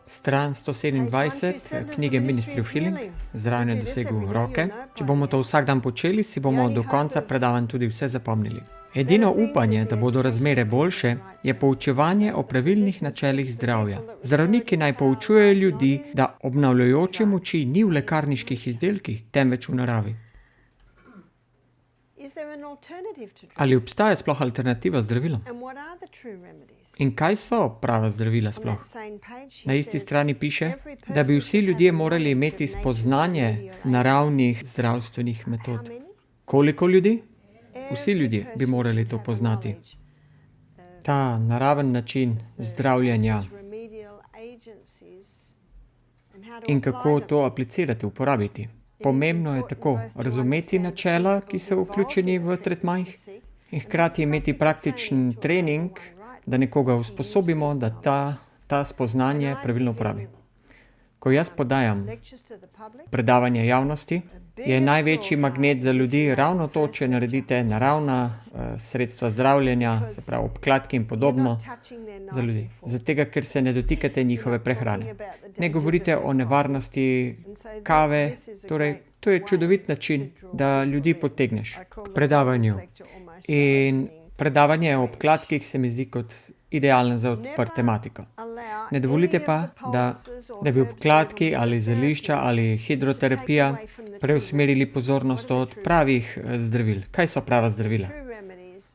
Stran 127 knjige Ministry of Healing, zraven je dosegel roke. Če bomo to vsak dan počeli, si bomo do konca predavanj tudi vse zapomnili. Edino upanje, da bodo razmere boljše, je poučevanje o pravilnih načelih zdravja. Zdravniki naj poučujejo ljudi, da obnavljajoče moči ni v lekarniških izdelkih, temveč v naravi. Ali obstaja sploh alternativa zdravilom? In kaj so prava zdravila sploh? Na isti strani piše, da bi vsi ljudje morali imeti spoznanje naravnih zdravstvenih metod. Koliko ljudi? Vsi ljudje bi morali to poznati. Ta naraven način zdravljenja in kako to aplicirati, uporabiti. Pomembno je tako razumeti načela, ki so vključeni v tretmajih, in hkrati imeti praktičen trening, da nekoga usposobimo, da ta spoznanje pravilno uporabi. Ko jaz podajam predavanje javnosti, je največji magnet za ljudi ravno to, če naredite naravna sredstva zdravljenja, se pravi obkladki in podobno za ljudi. Zato, ker se ne dotikate njihove prehrane. Ne govorite o nevarnosti kave, torej to je čudovit način, da ljudi potegneš k predavanju. In predavanje o obkladkih se mi zdi kot idealno za odprt tematiko. Ne dovolite pa, da bi obkladki ali zelišča ali hidroterapija preusmerili pozornost od pravih zdravil. Kaj so prava zdravila?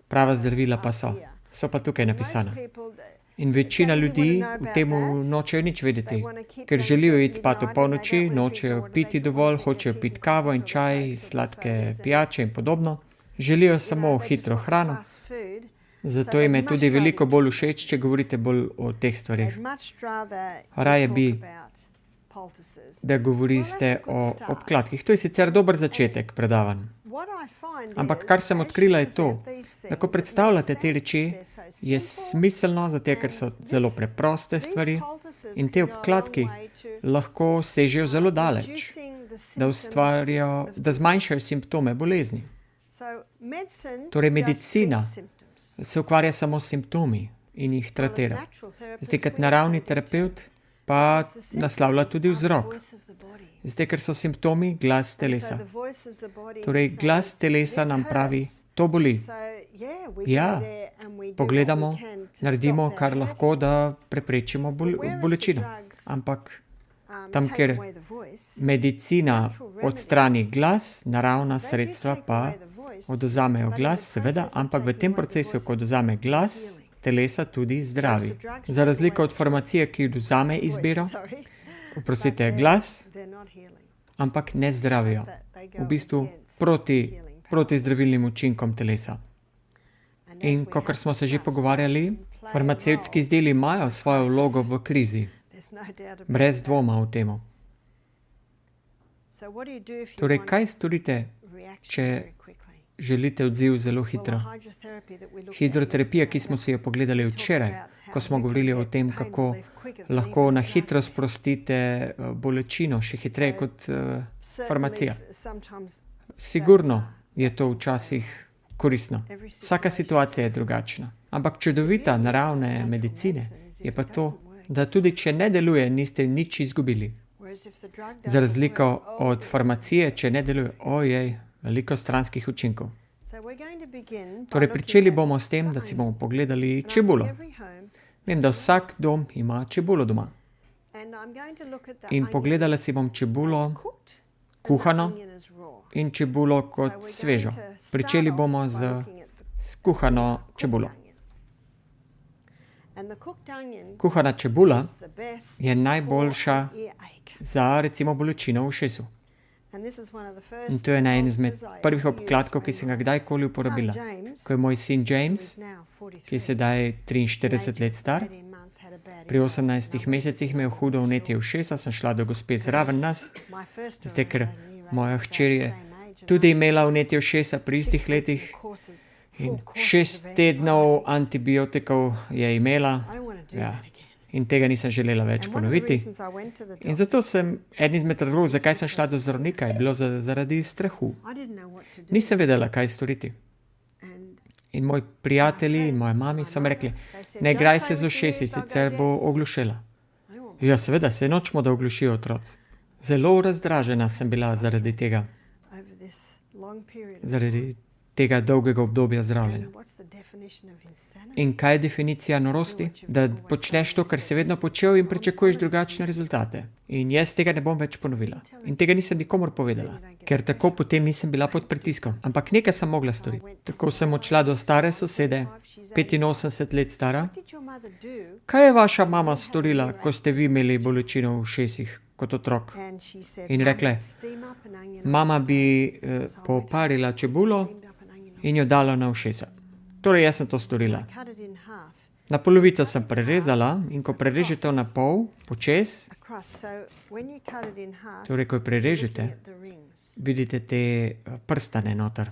Prava zdravila pa so pa tukaj napisana. In večina ljudi v temu nočejo nič vedeti, ker želijo iti spat ob polnoči, nočejo piti dovolj, hočejo piti kavo in čaj, sladke pijače in podobno. Želijo samo hitro hrano, zato jim je tudi veliko bolj všeč, če govorite bolj o teh stvarih. Raje bi, da govorite o obkladkih. To je sicer dober začetek predavanj. Ampak kar sem odkrila je to, da ko predstavljate te reči, je smiselno, zato ker so zelo preproste stvari in te obkladki lahko sežejo zelo daleč, da zmanjšajo simptome bolezni. Torej medicina se ukvarja samo s simptomi in jih tratira. Zdaj, kot naravni terapevt pa naslavlja tudi vzrok. Zdaj, ker so simptomi glas telesa. Torej, glas telesa nam pravi, to boli. Ja, pogledamo, naredimo, kar lahko, da preprečimo bolečino. Ampak tam, kjer medicina odstrani glas, naravna sredstva pa odvzamejo glas, seveda, ampak v tem procesu, ko odvzame glas, telesa tudi zdravi. Za razliko od farmacije, ki odvzame izbiro, glas, ampak ne zdravijo. V bistvu proti zdravilnim učinkom telesa. In kakor smo se že pogovarjali, farmacevtski izdelki imajo svojo vlogo v krizi. Brez dvoma o tem. Torej, kaj storite, če želite odziv zelo hitro? Hidroterapija, ki smo si jo pogledali včeraj, ko smo govorili o tem, kako lahko na hitro sprostite bolečino, še hitreje kot farmacija. Sigurno je to včasih koristno. Vsaka situacija je drugačna. Ampak čudovita naravne medicine je pa to, da tudi če ne deluje, niste nič izgubili. Za razliko od farmacije, če ne deluje, veliko stranskih učinkov. Torej, pričeli bomo s tem, da si bomo pogledali čebulo. Vem, da vsak dom ima čebulo doma. In pogledala si bom čebulo kuhano in čebulo kot svežo. Pričeli bomo z kuhano čebulo. Kuhana čebula je najboljša za recimo bolečino v ušesu. In to je ena izmed prvih obkladkov, ki sem ga kdajkoli uporabila. Ko je moj sin James, ki je sedaj 43 let star, pri 18 mesecih imel hudo vnetje ušesa, sem šla do gospe zraven nas, zdaj, ker moja hčer je tudi imela vnetje ušesa pri istih letih in 6 tednov antibiotikov je imela. Ja. In tega nisem želela več ponoviti. In zato eden izmed razlogov, zakaj sem šla do zdravnika, je bilo zaradi strahu. Nisem vedela, kaj storiti. In moji prijatelji in moja mami so mi rekli, ne igraj se z ušesi, sicer bo oglušela. Ja, seveda, se nočemo, da oglušijo otroci. Zelo razdražena sem bila zaradi tega. Zaradi tega dolgega obdobja zdravljenja. In kaj je definicija norosti? Da počneš to, kar si vedno počel in pričakuješ drugačne rezultate. In jaz tega ne bom več ponovila. In tega nisem nikomur povedala, ker tako potem nisem bila pod pritiskom. Ampak nekaj sem mogla storiti. Tako sem odšla do stare sosede, 85 let stara. Kaj je vaša mama storila, ko ste vi imeli bolečino v ušesih kot otrok? In rekla, mama bi poparila čebulo in jo dala na ušesa. Torej, jaz sem to storila. Na polovico sem prerezala in ko prerežete na pol, počez, torej, ko jo prerežete, vidite te prstane noter.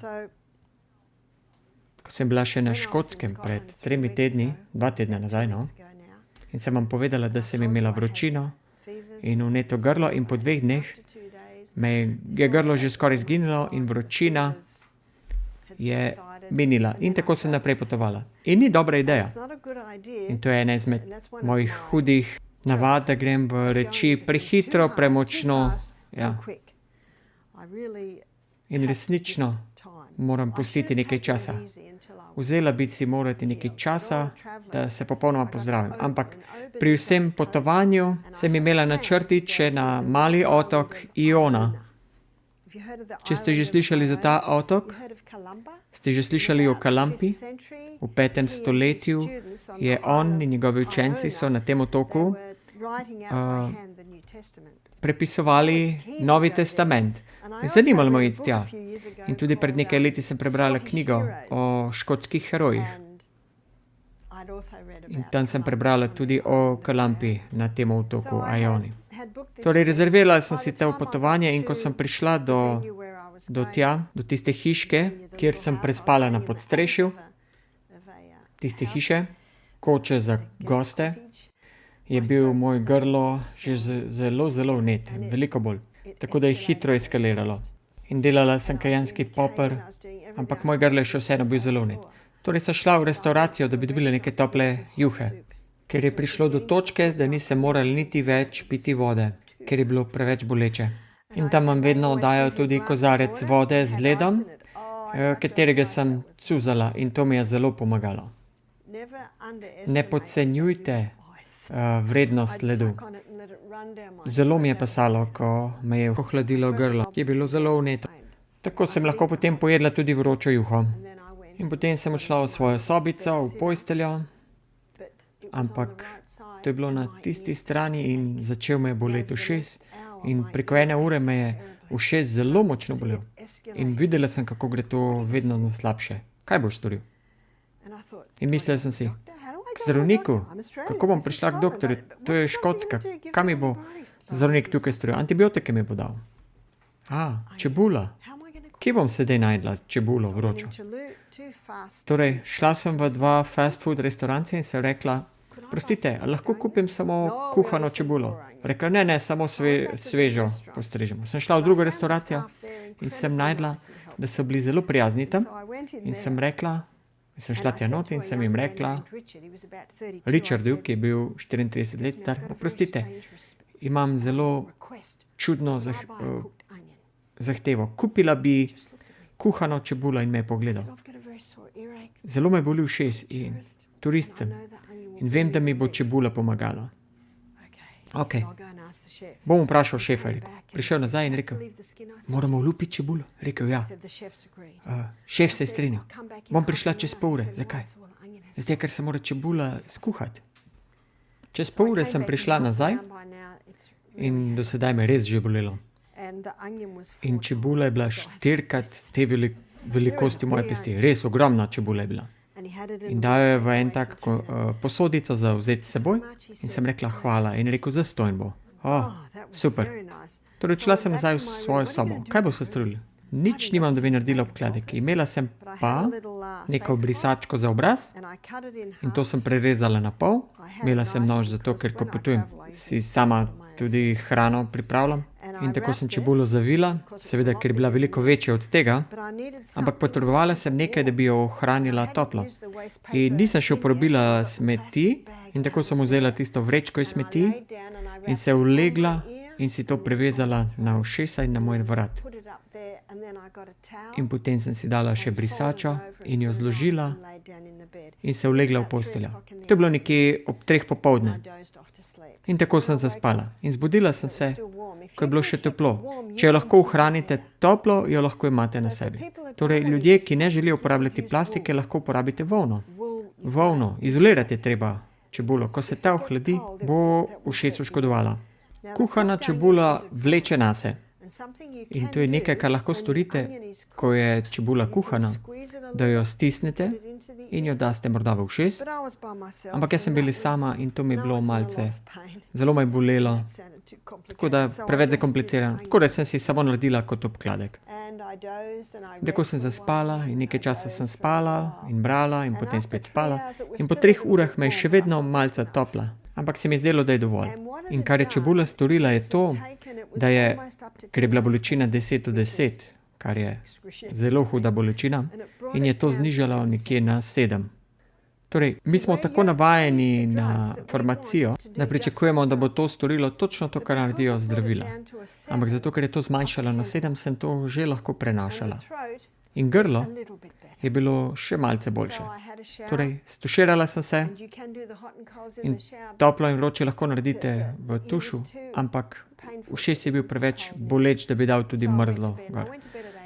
Ko sem bila še na Škotskem pred 3 tedni, 2 tedne nazaj, in sem vam povedala, da sem imela vročino in vneto grlo in po 2 dneh me je grlo že skoraj izginilo in vročina je minila. In tako sem naprej potovala. In ni dobra ideja. In to je ena izmed mojih hudih navad, da grem v reči prehitro, premočno. Ja. In resnično moram pustiti nekaj časa. Vzela bi si morati nekaj časa, da se popolnoma pozdravim. Ampak pri vsem potovanju sem imela načrti še na mali otok Iona. Če ste že slišali za ta otok, ste že slišali o Kalampi? V 5. stoletju je on in njegovi učenci so na tem otoku prepisovali Novi testament. Zanimalo me je tja. In tudi pred nekaj leti sem prebrala knjigo o škotskih herojih. In tam sem prebrala tudi o Kalampi na tem otoku Ioni. Torej, rezervirala sem si to potovanje in ko sem prišla do tiste hiške, kjer sem prespala na podstrešju, tiste hiše, koče za goste, je bil moj grlo že zelo, zelo vnet, veliko bolj. Tako da je hitro eskaliralo. In delala sem kajenski poper, ampak moj grlo je še vseeno bil zelo vnet. Torej sem šla v restauracijo, da bi dobila neke tople juhe, ker je prišlo do točke, da nisem morala niti več piti vode, ker je bilo preveč boleče. In tam vam vedno dajo tudi kozarec vode z ledom, katerega sem cuzala in to mi je zelo pomagalo. Ne podcenjujte vrednost ledu. Zelo mi je pasalo, ko me je ohladilo grlo, je bilo zelo vneto. Tako sem lahko potem pojedla tudi vročo juho. In potem sem odšla v svojo sobico, v posteljo, ampak to je bilo na tisti strani in začel me je boleti ušes. In preko 1 ure me je ušes zelo močno bolel. In videla sem, kako gre to vedno na slabše. Kaj boš storil? In mislila sem si, k zdravniku, kako bom prišla k doktorju? To je Škotska, kaj mi bo zdravnik tukaj storil? Antibiotike mi bo dal. Čebula. Kje bom sedaj najdla čebulo vročo? Torej, šla sem v 2 fast food restauracije in sem rekla, prostite, lahko kupim samo kuhano čebulo? Rekla, ne, samo svežo postrežemo. Sem šla v drugo restauracijo in sem najdla, da so bili zelo prijazni tam. In sem rekla, sem šla tja not in sem jim rekla, Richardu, ki je bil 34 let star, oprostite, imam zelo čudno zahtevo. Kupila bi kuhano čebulo in me je pogledal. Zelo me boli ušes in turist sem. In vem, da mi bo čebula pomagala. Ok, bom vprašal šefa. Prišel nazaj in rekel, moramo olupiti čebulo. Rekel, ja. Šef se je strinjal. Bom prišla čez pol ure. Zakaj? Zdaj, ker se mora čebula skuhati. Čez pol ure sem prišla nazaj in do sedaj me res že bolelo. In čebula je bila 4x te velikosti moje pesti. Res ogromna čebula je bila. In dajo jo v en tak posodico za vzeti s seboj in sem rekla hvala in rekel, zastonj bo. Super. Torej, odšla sem nazaj v svojo sobo. Kaj bo se storila? Nič nimam, da bi naredila obkladek. Imela sem pa neko brisačko za obraz in to sem prerezala na pol. Imela sem nož zato, ker ko potujem, si sama tudi hrano pripravljam. In tako sem čebulo zavila, seveda, ker je bila veliko večja od tega, ampak potrebovala sem nekaj, da bi jo ohranila toplo. In nisem še uporabila smeti in tako sem vzela tisto vrečko iz smeti in se ulegla in si to privezala na ušesa in na moj vrat. In potem sem si dala še brisačo in jo zložila in se ulegla v posteljo. To je bilo nekje ob 3 popoldne. In tako sem zaspala. In zbudila sem se, ko je bilo še toplo. Če jo lahko ohranite toplo, jo lahko imate na sebi. Torej, ljudje, ki ne želijo uporabljati plastike, lahko uporabite volno. Volno, izolirati je treba čebulo. Ko se ta ohladi, bo ušesu škodovala. Kuhana čebula vleče nase. In to je nekaj, kar lahko storite, ko je čebula kuhana, da jo stisnete in jo daste morda v ušes. Ampak jaz sem bila sama in to mi je bilo malce, zelo me je bolelo, tako da preveč zakomplicirano. Tako da sem si samo naredila kot obkladek. Tako sem zaspala in nekaj časa sem spala in brala in potem spet spala. In po 3 urah me je še vedno malce topla. Ampak se mi je zdelo, da je dovolj. In kar je čebula storila, je to, da je, ker je bila bolečina 10/10, kar je zelo huda bolečina, in je to znižala nekje na 7. Torej, mi smo tako navajeni na farmacijo, da pričakujemo, da bo to storilo točno to, kar naredijo zdravila. Ampak zato, ker je to zmanjšala na 7, sem to že lahko prenašala. In grlo je bilo še malce boljše. Torej, stuširala sem se in toplo in vroče lahko naredite v tušu, ampak ušes je bil preveč boleč, da bi dal tudi mrzlo gor.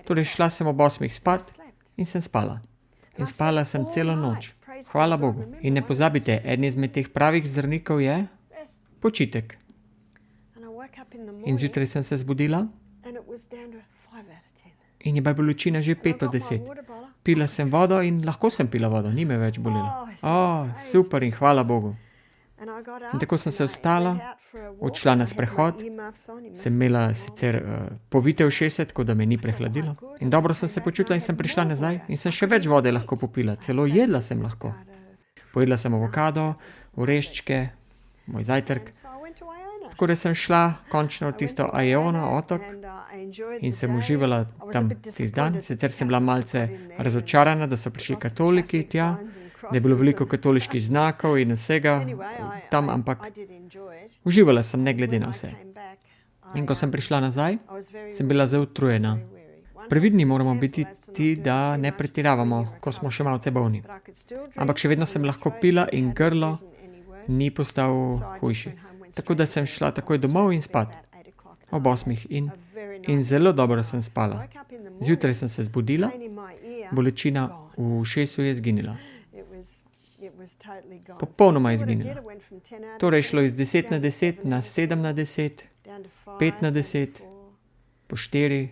Torej, šla sem ob 8 spat in sem spala. In spala sem celo noč. Hvala Bogu. In ne pozabite, eden izmed teh pravih zdravnikov je počitek. In zjutraj sem se zbudila in je bila bolečina že 5/10. Pila sem vodo in lahko sem pila vodo, ni me več bolelo. Super in hvala Bogu. In tako sem se vstala, odšla na sprehod, sem imela sicer povite ušesa, tako da me ni prehladilo. In dobro sem se počutila in sem prišla nazaj in sem še več vode lahko popila, celo jedla sem lahko. Pojedla sem avokado, oreščke, moj zajtrk. Tako da sem šla končno v tisto Aiona otok in sem uživala tam tisti dan. Sicer sem bila malce razočarana, da so prišli katoliki tja, da je bilo veliko katoliških znakov in vsega tam, ampak uživala sem ne glede na vse. In ko sem prišla nazaj, sem bila zelo utrujena. Previdni moramo biti, da ne pretiravamo, ko smo še malce bolni. Ampak še vedno sem lahko pila in grlo ni postal hujši. Tako da sem šla takoj domov in spat. Ob 8 in zelo dobro sem spala. Zjutraj sem se zbudila, bolečina v ušesu je izginila. Popolnoma izginila. Torej šlo iz 10/10 na 7/10, 5/10, po 4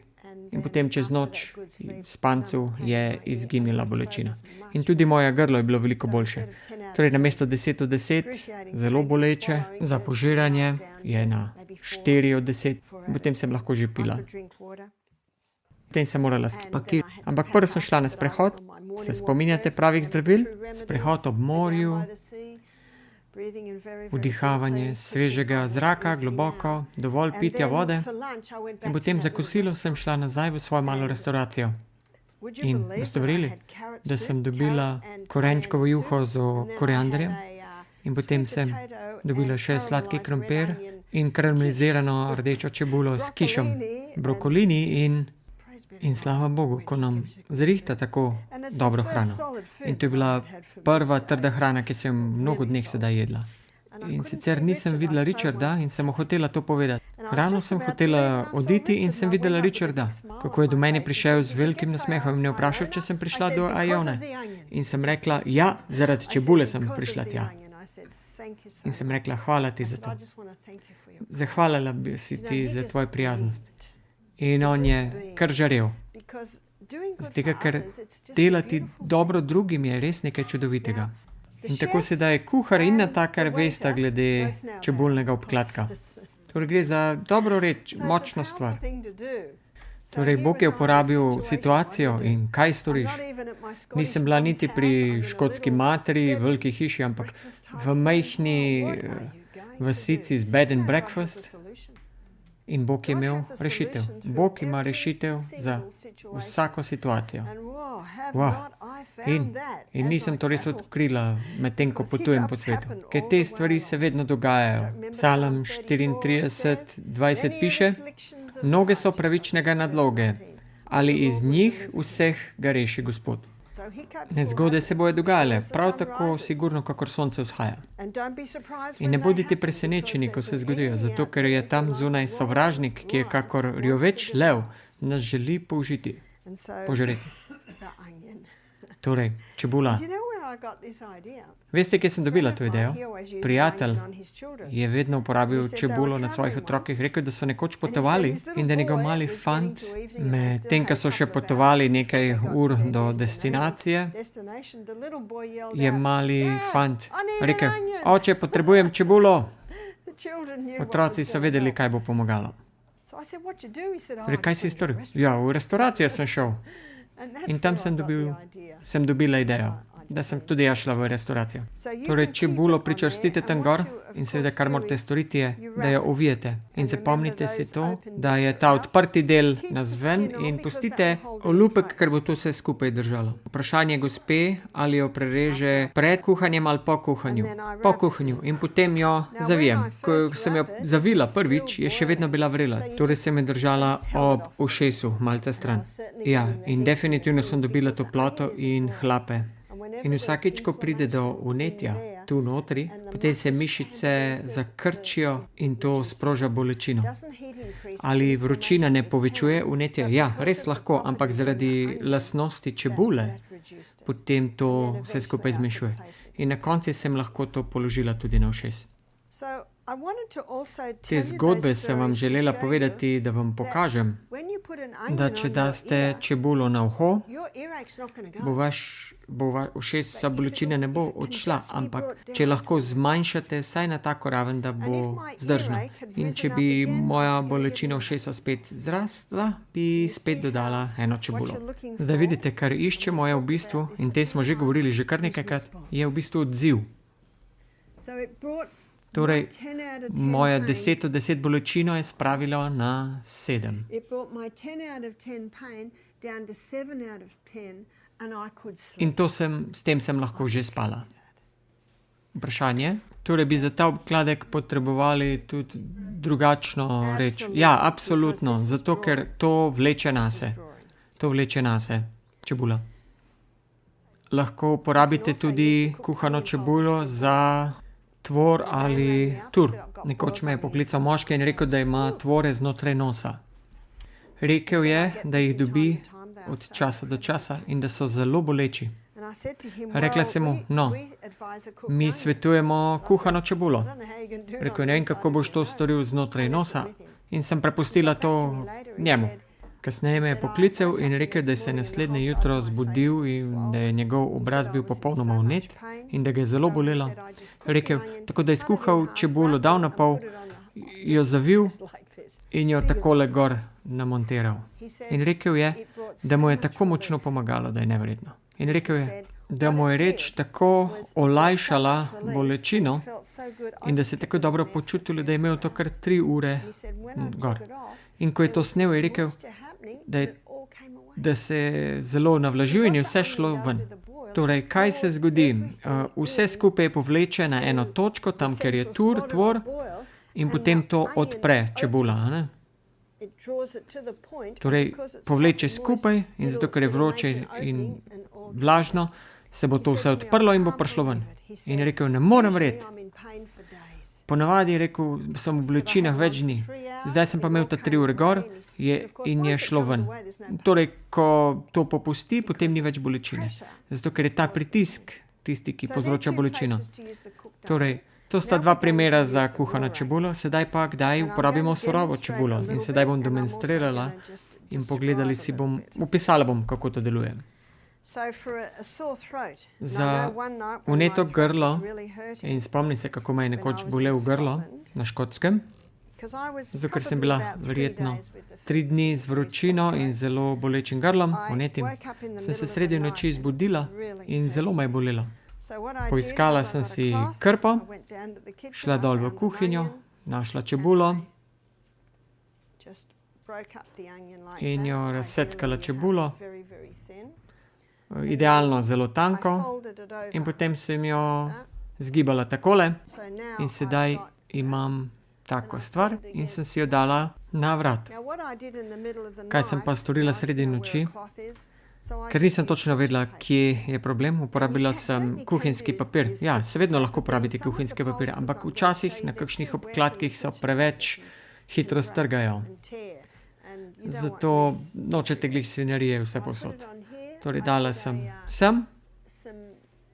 in potem čez noč v spancu je izginila bolečina. In tudi moje grlo je bilo veliko boljše. Torej namesto 10/10, zelo boleče, za požiranje je na 4/10, potem sem lahko že pila. Potem sem morala spakirati. Ampak prvo sem šla na sprehod, se spominjate pravih zdravil? Sprehod ob morju, vdihavanje svežega zraka, globoko, dovolj pitja vode. In potem za kosilo sem šla nazaj v svojo malo restavracijo. In boste verjeli, da sem dobila korenčkovo juho z koriandrjem in potem sem dobila še sladki krompir in karamelizirano rdečo čebulo s kišom, brokolini in slava Bogu, ko nam zrihta tako dobro hrano. In to je bila prva trda hrana, ki sem mnogo dneh sedaj jedla. In sicer nisem videla Richarda in sem mu hotela to povedati. Ravno sem hotela oditi in sem videla Richarda, kako je do mene prišel z velikim nasmehom in me vprašal, če sem prišla do Aione. In sem rekla, ja, zaradi čebule sem prišla tja. In sem rekla, hvala ti za to. Zahvalila bi si ti za tvojo prijaznost. In on je kar žarel. Zato, ker delati dobro drugim je res nekaj čudovitega. In tako sedaj kuhar in natakar vesta glede čebulnega obkladka. Torej gre za dobro reč, močno stvar. Torej Bog je uporabil situacijo in kaj storiš? Nisem bila niti pri škotski materi, veliki hiši, ampak v majhni vasici z bed and breakfast. In Bog je imel rešitev. Bog ima rešitev za vsako situacijo. In nisem to res odkrila med tem, ko potujem po svetu. Ker te stvari se vedno dogajajo. Psalm 34:20 piše: Mnoge so pravičnega nadloge, ali iz njih vseh ga reši Gospod. Nezgode se bojo dogajale, prav tako sigurno, kakor sonce vzhaja. In ne bodite presenečeni, ko se zgodijo, zato ker je tam zunaj sovražnik, ki je kakor rjoveč lev, nas želi požreti. Torej, čebula. Veste, kje sem dobila to idejo? Prijatelj je vedno uporabil čebulo na svojih otrokih, rekel, da so nekoč potovali in da njegov mali fant, med tem, ko so še potovali nekaj ur do destinacije, je mali fant rekel: Oče, potrebujem čebulo. Otroci so vedeli, kaj bo pomagalo. Kaj si storil? Ja, v restauracijo sem šel. In tam sem dobila idejo, da sem tudi jaz šla v restauracijo. Torej, čebulo pričvrstite tam gor in seveda, kar morate storiti, je, da jo ovijete. In zapomnite si to, da je ta odprti del navzven in pustite olupek, ker bo to vse skupaj držalo. Vprašanje gospe, ali jo prereže pred kuhanjem ali po kuhanju. Po kuhanju. In potem jo zavijem. Ko sem jo zavila prvič, je še vedno bila vrela. Torej sem jo držala ob ušesu, malce stran. Ja, in definitivno sem dobila toploto in hlape. In vsakič, ko pride do vnetja tu notri, potem se mišice zakrčijo in to sproža bolečino. Ali vročina ne povečuje vnetja? Ja, res lahko, ampak zaradi lastnosti čebule potem to vse skupaj zmešuje. In na koncu sem lahko to položila tudi na ušes. Te zgodbe sem vam želela povedati, da vam pokažem, da če daste čebulo na uho, bo ušesa bolečina ne bo odšla, ampak če lahko zmanjšate vsaj na tako raven, da bo zdržna. In če bi moja bolečina ušesa spet zrastla, bi spet dodala eno čebulo. Zdaj vidite, kar iščemo je v bistvu, in te smo že govorili že kar nekajkrat, je v bistvu odziv. Torej, moja 10 od 10 bolečino je spravila na 7. In s tem sem lahko že spala. Vprašanje? Torej bi za ta obkladek potrebovali tudi drugačno reč. Ja, absolutno, zato ker to vleče nase. To vleče nase, čebula. Lahko uporabite tudi kuhano čebulo za tvor ali tur. Nekoč me je poklical moški in rekel, da ima tvore znotraj nosa. Rekel je, da jih dobi od časa do časa in da so zelo boleči. Rekla sem mu, mi svetujemo kuhano čebulo. Rekel, ne vem, kako boš to storil znotraj nosa, in sem prepustila to njemu. Kasneje me je poklical in rekel, da se je naslednje jutro zbudil in da je njegov obraz bil popolnoma vnet in da ga je zelo bolelo. Rekel, tako da je skuhal čebulo, dal na pol, jo zavil in jo takole gor namontiral. In rekel je, da mu je tako močno pomagalo, da je neverjetno. In rekel je, da mu je reč tako olajšala bolečino in da se je tako dobro počutil, da je imel to kar 3 ure gor. In ko je to snel, je rekel, da se je zelo navlažil in je vse šlo ven. Torej, kaj se zgodi? Vse skupaj povleče na eno točko, tam, ker je tvor, in potem to odpre čebula. Ne? Torej, povleče skupaj in zato, ker je vroče in vlažno, se bo to vse odprlo in bo prišlo ven. In je rekel, ne morem verjeti. Ponavadi je rekel, sem v bolečinah več dni. Zdaj sem pa imel ta 3 ure gor in je šlo ven. Torej, ko to popusti, potem ni več bolečine. Zato, ker je ta pritisk tisti, ki povzroča bolečino. Torej, to sta 2 primera za kuhano čebulo, sedaj pa kdaj uporabimo surovo čebulo. In sedaj bom demonstrirala in opisala bom, kako to deluje. Za vneto grlo, in spomnim se, kako me je nekoč bolel grlo na Škotskem, zato ker sem bila verjetno 3 dni z vročino in zelo bolečim grlom, vnetim, sem se sredi noči zbudila in zelo me je bolelo. Poiskala sem si krpo, šla dol v kuhinjo, našla čebulo in jo razseckala čebulo, idealno zelo tanko, in potem sem jo zgibala takole in sedaj imam tako stvar in sem si jo dala na vrat. Kaj sem pa storila sredi noči? Ker nisem točno vedela, kje je problem, uporabila sem kuhinjski papir. Ja, se vedno lahko uporabite kuhinjski papir, ampak včasih na kakšnih obkladkih so preveč hitro strgajo. Zato nočete glih svinjarije vse povsod. Torej dala sem sem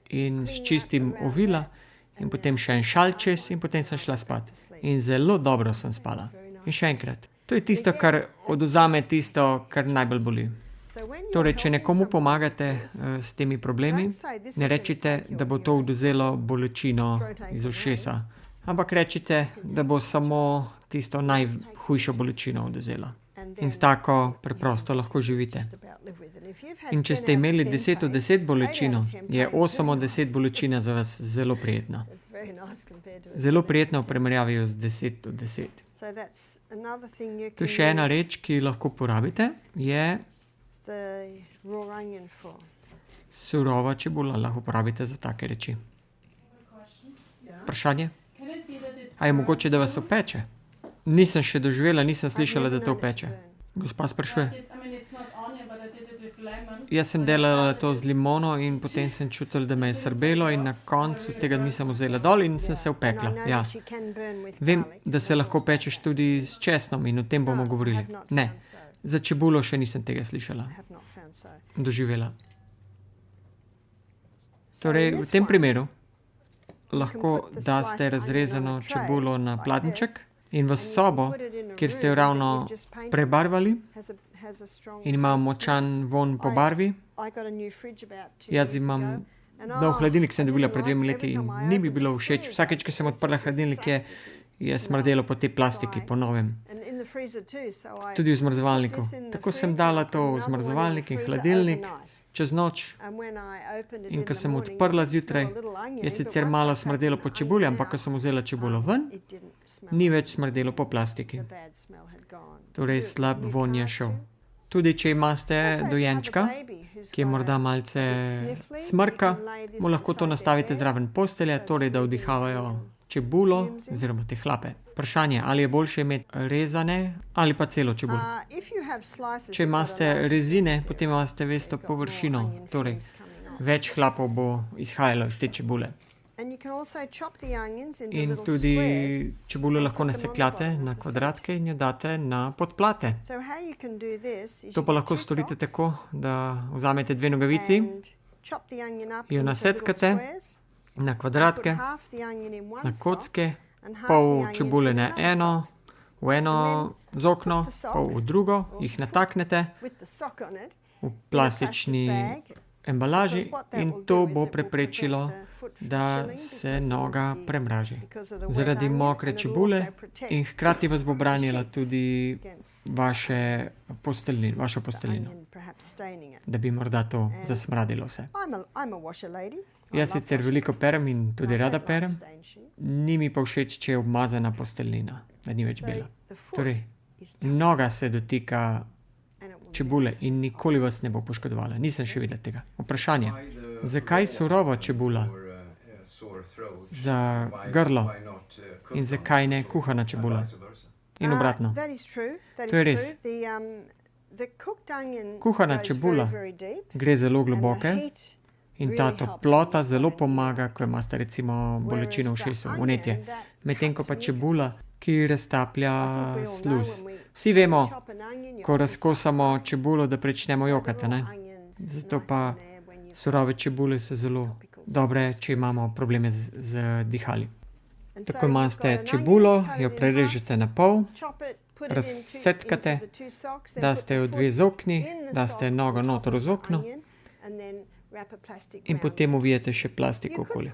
in sčistim ovila in potem še en šal čez in potem sem šla spat. In zelo dobro sem spala. In še enkrat, to je tisto, kar odvzame tisto, kar najbolj boli. Torej, če nekomu pomagate s temi problemi, ne rečite, da bo to odvzelo bolečino iz ušesa, ampak rečite, da bo samo tisto najhujšo bolečino odvzela. In s tako preprosto lahko živite. In če ste imeli 10 od 10 bolečino, je 8 od 10 bolečina za vas zelo prijetna. Zelo prijetna v primerjavi z 10 od 10. Tu še ena reč, ki lahko uporabite, je surova čebula. Lahko uporabite za take reči. Vprašanje? A je mogoče, da vas opeče? Nisem še doživela, nisem slišala, da to peče. Gospa sprašuje. Jaz sem delala to z limono in potem sem čutila, da me je srbelo in na koncu tega nisem vzela dol in sem se opekla. Ja. Vem, da se lahko pečeš tudi s česnom in o tem bomo govorili. Ne, za čebulo še nisem tega slišala. Doživela. Torej, v tem primeru lahko daste razrezano čebulo na pladenjček in v sobo, kjer ste jo ravno prebarvali in ima močan vonj po barvi. Jaz imam nov hladilnik, sem dobila pred 2 leti in ni mi bilo všeč. Vsakeč, ko sem odprla hladilnik, je smrdelo po tej plastiki, po novem. Tudi v zmrzovalniku. Tako sem dala to v zmrzovalnik in hladilnik čez noč in ko sem odprla zjutraj, je sicer malo smrdelo po čebuli, ampak ko sem vzela čebulo ven, ni več smrdelo po plastiki. Torej slab vonj je šel. Tudi če imate dojenčka, ki je morda malce smrka, mu lahko to nastavite zraven postelje, torej da vdihavajo čebulo oziroma te hlape. Vprašanje, ali je boljše imeti rezane ali pa celo čebulo. Če imate rezine, potem imate vesto površino, torej več hlapov bo izhajalo iz te čebule. In tudi čebulo lahko nasekljate na kvadratke in jo date na podplate. To pa lahko storite tako, da vzamete 2 nogavici, jo naseckate na kvadratke, na kocke, pol čebule na v eno zokno, pol v drugo, jih nataknete v plastični embalaži in to bo preprečilo, da se noga premraži. Zaradi mokre čebule in hkrati vas bo branila tudi vašo posteljnino, da bi morda to zasmradilo vse. Jaz sicer veliko perem in tudi rada perem, ni mi pa všeč, če je obmazana posteljnina, da ni več bela. Torej, noga se dotika čebule in nikoli vas ne bo poškodovala. Nisem še videla tega. Vprašanje, zakaj surova čebula za grlo in zakaj ne kuhana čebula? In obratno. To je res. Kuhana čebula gre zelo globoke in ta toplota zelo pomaga, ko imate recimo bolečino v ušesu, vnetje. Medtem ko pa čebula, ki raztaplja sluz. Vsi vemo, ko razkosamo čebulo, da pričnemo jokati, ne? Zato pa surove čebule so zelo dobre, če imamo probleme z dihali. Tako imate čebulo, jo prerežete na pol, razseckate, daste jo v 2 zokni, daste nogo noter v zokno in potem ovijete še plastiko okoli.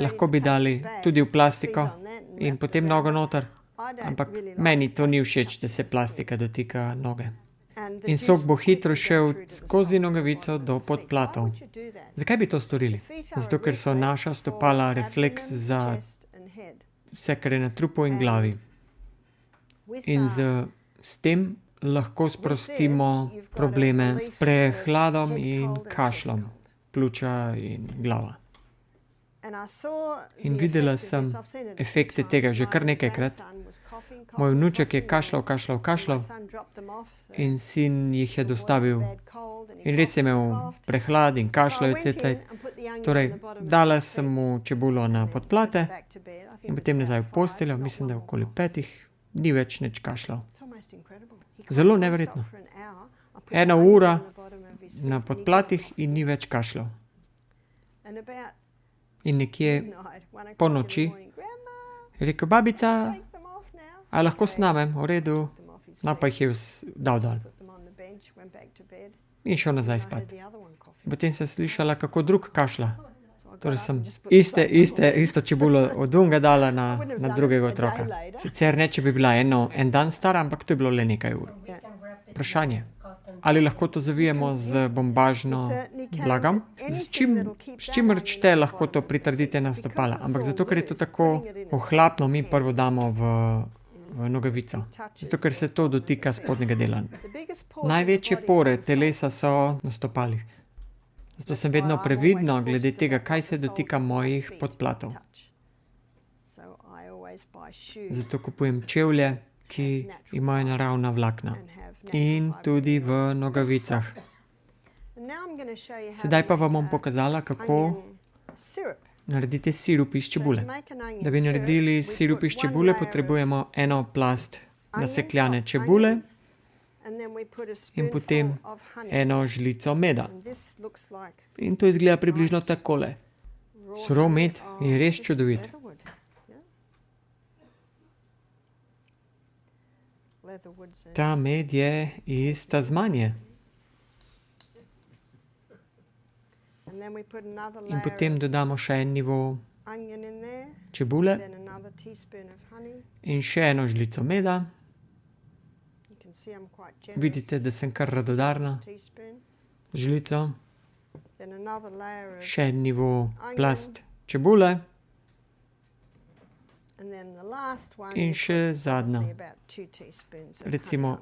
Lahko bi dali tudi v plastiko in potem nogo noter, ampak meni to ni všeč, da se plastika dotika noge. In sok bo hitro šel skozi nogavico do podplatov. Zakaj bi to storili? Zato, ker so naša stopala refleks za vse, kar je na trupu in glavi. In z S tem lahko sprostimo probleme s prehladom in kašljem, pljuča in glava. In videla sem efekte tega že kar nekajkrat. Moj vnuček je kašljal in sin jih je dostavil. In res je imel prehlad in kašljal je cel cajt. Torej, dala sem mu čebulo na podplate in potem nazaj v posteljo, mislim, da okoli 5, ni več nič kašljal. Zelo neverjetno. 1 ura na podplatih in ni več kašljal. In nekje po noči je rekel: "Babica, a lahko snamem?" V redu. No, pa jih je dal dol. In šel nazaj spat. Potem sem slišala, kako drug kašlja. Torej sem isto čebulo od onega dala na drugega otroka. Sicer ne, če bi bila en dan stara, ampak to je bilo le nekaj ur. Vprašanje. Ali lahko to zavijemo z bombažno blagom? S čimer hočete, lahko to pritrdite na stopala. Ampak zato, ker je to tako ohlapno, mi prvo damo v nogavico. Zato, ker se to dotika spodnjega dela. Največje pore telesa so na stopalih. Zato sem vedno previdna glede tega, kaj se dotika mojih podplatov. Zato kupujem čevlje, ki imajo naravna vlakna. In tudi v nogavicah. Sedaj pa vam bom pokazala, kako naredite sirup iz čebule. Da bi naredili sirup iz čebule, potrebujemo 1 plast nasekljane čebule in potem 1 žlico meda. In to izgleda približno takole. Surov med je res čudovit. Ta med je iz Tasmanije. In potem dodamo še 1 nivo čebule in še 1 žlico meda. Vidite, da sem kar radodarna. Žlico. Še 1 nivo plast čebule. In še zadnja. Recimo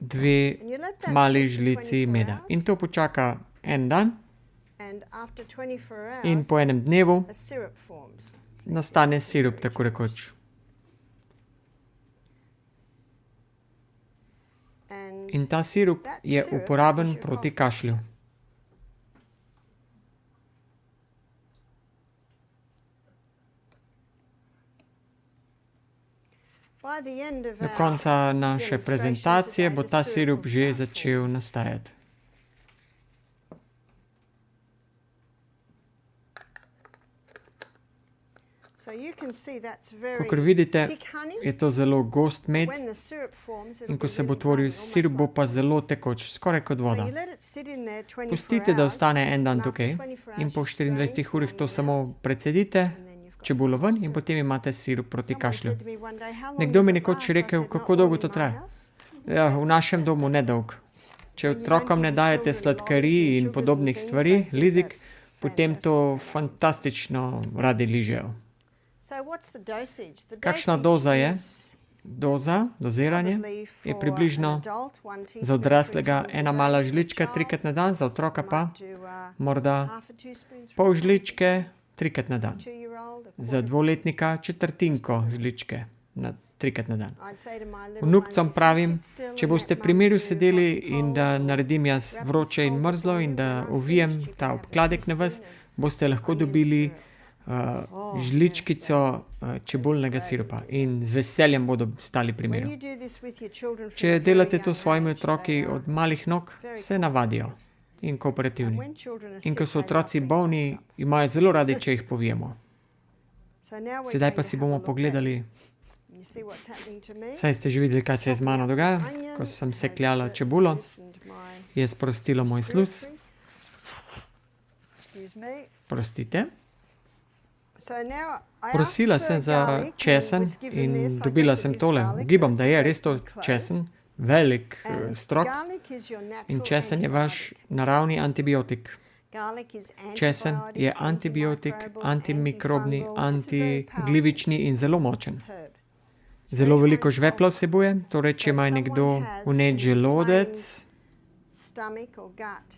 2 mali žlici meda. In to počaka 1 dan. In po 1 dnevu nastane sirup, tako rekoč. In ta sirup je uporaben proti kašlju. Do konca naše prezentacije bo ta sirup že začel nastajati. Kakor vidite, je to zelo gost med in ko se bo tvoril sirup, bo pa zelo tekoč, skoraj kot voda. Pustite, da ostane 1 dan tukaj in po 24 urah to samo precedite, čebulo ven in potem imate sirup proti kašlju. Nekdo mi nekoč rekel, kako dolgo to traja. Ja, v našem domu nedolgo. Če otrokom ne dajete sladkarij in podobnih stvari, lizik, potem to fantastično radi ližejo. Kakšna doza je? Doziranje je približno za odraslega 1 mala žlička 3-krat na dan, za otroka pa morda pol žličke 3-krat na dan. Za 2-letnika 1/4 žličke 3-krat na dan. Vnukcem pravim, če boste pri miru sedeli in da naredim jaz vroče in mrzlo in da ovijem ta obkladek na vas, boste lahko dobili žličkico čebulnega sirupa in z veseljem bodo stali pri miru. Če delate to s svojimi otroki od malih nog, se navadijo in kooperativni. In ko so otroci bolni, imajo zelo radi, če jih povijemo. Sedaj pa si bomo pogledali, saj ste že videli, kaj se je z mano dogaja, ko sem sekljala čebulo, je sprostilo moj sluz. Prostite. Prosila sem za česen in dobila sem tole. Ugibam, da je res to česen, velik strok. In česen je vaš naravni antibiotik. Česen je antibiotik, antimikrobni, antiglivični in zelo močen. Zelo veliko žvepla vsebuje, torej če ima nekdo vnet želodec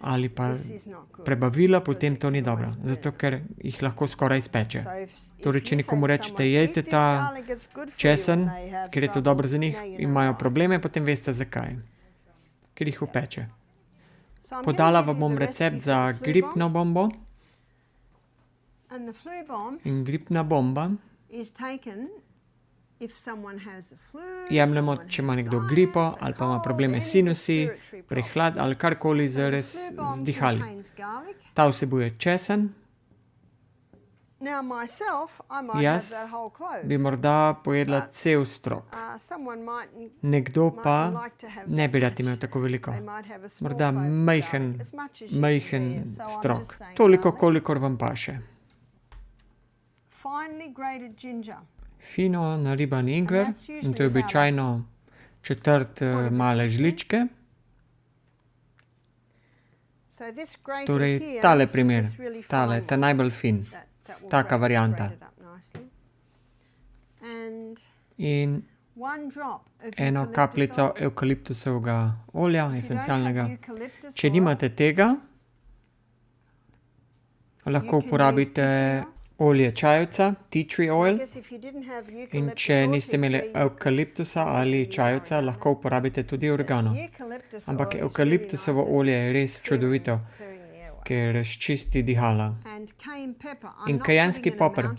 ali pa prebavila, potem to ni dobro, zato ker jih lahko skoraj izpeče. Torej, če nekomu rečete, jejte ta česen, ker je to dobro za njih, imajo probleme, potem veste zakaj. Ker jih upeče. Podala vam bom recept za gripno bombo. In gripna bomba jemljemo, če ima nekdo gripo ali pa ima probleme s sinusi, prehlad ali karkoli z dihali. Ta vsebuje česen. Jaz bi morda pojedla cel strok. Nekdo pa ne bi rad imel tako veliko. Morda majhen strok. Toliko, kolikor vam paše. Fino nariban ingver, in to je običajno četrt male žličke. Torej, tale primer, ta najbolj fin, taka varianta. In eno kapljico evkaliptusovega olja, esencialnega. Če nimate tega, lahko uporabite olje čajevca, tea tree oil. In če niste imeli evkaliptusa ali čajevca, lahko uporabite tudi oregano. Ampak evkaliptusovo olje je res čudovito, ker ščisti dihala. In kajenski poper.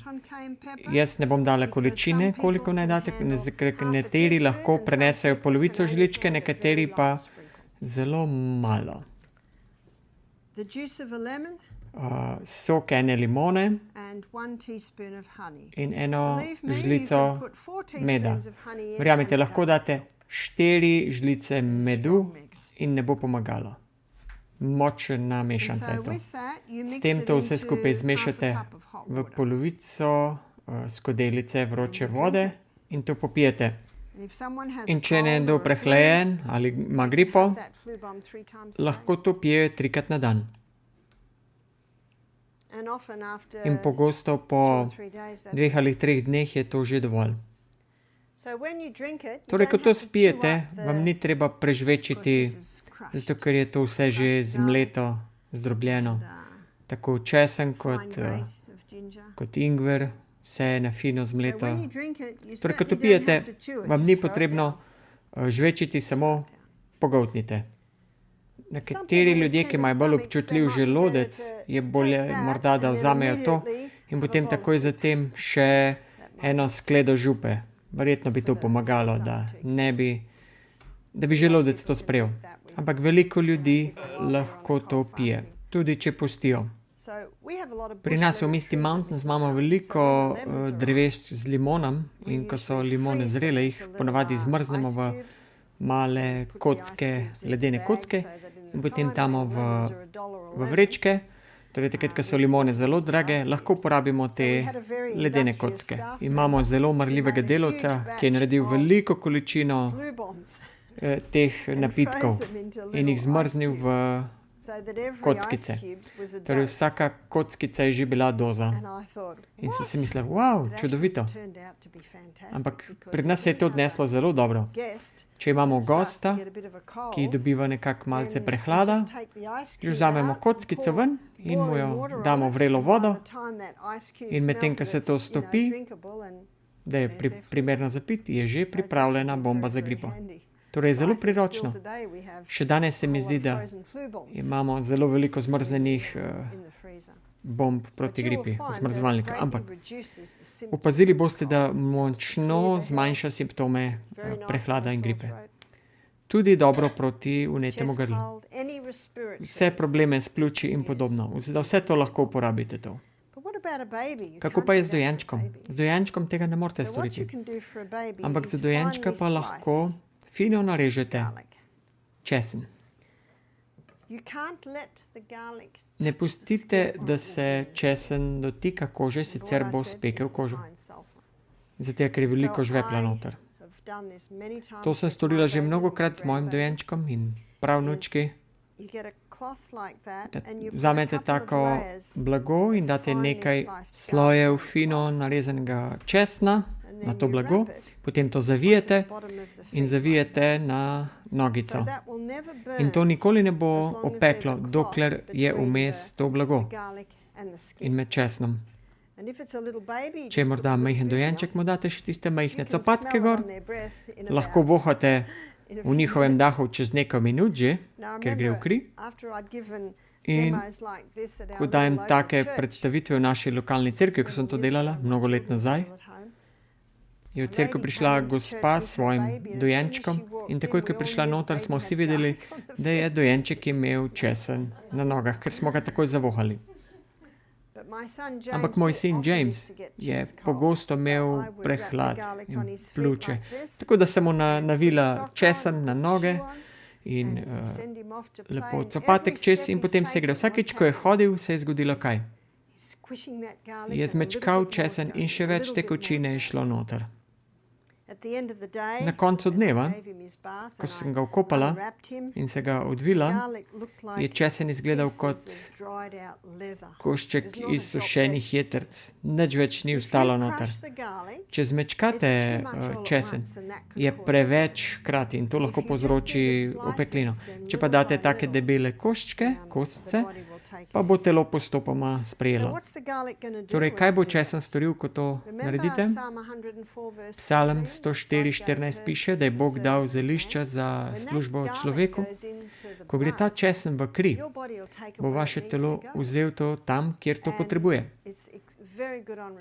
Jaz ne bom dala količine, koliko naj date, nekateri lahko prenesejo polovico žličke, nekateri pa zelo malo. Sok ene limone in eno žlico meda. Verjamete, lahko date 4 žlice medu in ne bo pomagalo. Močna mešanca je to. S tem to vse skupaj zmešate v polovico skodelice vroče vode in to popijete. In če je nekdo prehlajen ali ima gripo, lahko to pijejo 3-krat na dan. In pogosto po 2 ali 3 dneh je to že dovolj. Torej, ko to spijete, vam ni treba prežvečiti, zato ker je to vse že zmleto, zdrobljeno. Tako česen kot ingver, vse je na fino zmleto. Torej, ko to pijete, vam ni potrebno žvečiti, samo pogoltnite. Nekateri ljudje, ki imajo bolj občutljiv želodec, je bolje morda, da vzamejo to in potem takoj zatem še eno skledo župe. Verjetno bi to pomagalo, da bi želodec to sprejel. Ampak veliko ljudi lahko to pije, tudi če pustijo. Pri nas v Misty Mountains imamo veliko dreves z limonom in ko so limone zrele, jih ponavadi zmrznemo v male kocke, ledene kocke in potem damo v vrečke. Torej, takrat, ko so limone zelo drage, lahko uporabimo te ledene kocke. Imamo zelo marljivega delavca, ki je naredil veliko količino teh napitkov in jih zmrznil v kockice. Torej, vsaka kockica je že bila doza. In sem si mislil, wow, čudovito. Ampak pri nas se je to odneslo zelo dobro. Če imamo gosta, ki dobiva nekako malce prehlada, že vzamemo kockico ven in mu jo damo v vrelo vodo in medtem, ko se to stopi, da je primerno za piti, je že pripravljena bomba za gripo. Torej, zelo priročno. Še danes se mi zdi, da imamo zelo veliko zmrznjenih bomb proti gripi, zmrzovalnika. Ampak opazili boste, da močno zmanjša simptome prehlada in gripe. Tudi dobro proti vnetemu grlu. Vse probleme s pljuči in podobno. Za vse to lahko uporabite to. Kako pa je z dojenčkom? Z dojenčkom tega ne morete storiti. Ampak za dojenčka pa lahko fino narežete česen. Ne pustite, da se česen dotika kože, sicer bo spekel kožo. Zato, ker je veliko žvepla noter. To sem storila že mnogokrat z mojim dojenčkom in pravnučki. Vzamete tako blago in date nekaj slojev fino narezanega česna na to blago, potem to zavijete in zavijete na nogico. In to nikoli ne bo opeklo, dokler je vmes to blago in med česnom. Če je morda majhen dojenček, mu date še tiste majhne copatke gor, lahko vohate v njihovem dahu čez nekaj minut že, ker gre v kri. In ko dajem take predstavitve v naši lokalni cerkvi, ko sem to delala mnogo let nazaj, je v cerkev prišla gospa s svojim dojenčkom in takoj, ko je prišla noter, smo vsi videli, da je dojenček imel česen na nogah, ker smo ga takoj zavohali. Ampak moj sin James je pogosto imel prehlad in pljuče, tako da sem mu navila česen na noge in lepo copatek čez in potem se je gre. Vsakič, ko je hodil, se je zgodilo kaj? Je zmečkal česen in še več tekočine je šlo noter. Na koncu dneva, ko sem ga vkopala in se ga odvila, je česen izgledal kot košček izsušenih jetrc. Nič več ni ostalo noter. Če zmečkate česen, je preveč hkrati in to lahko povzroči opeklino. Če pa date take debele koščke, kostce, pa bo telo postopoma sprejelo. Torej, kaj bo česen storil, ko to naredite? Psalm 104:14 piše, da je Bog dal zelišča za službo človeku. Ko gre ta česen v kri, bo vaše telo vzel to tam, kjer to potrebuje.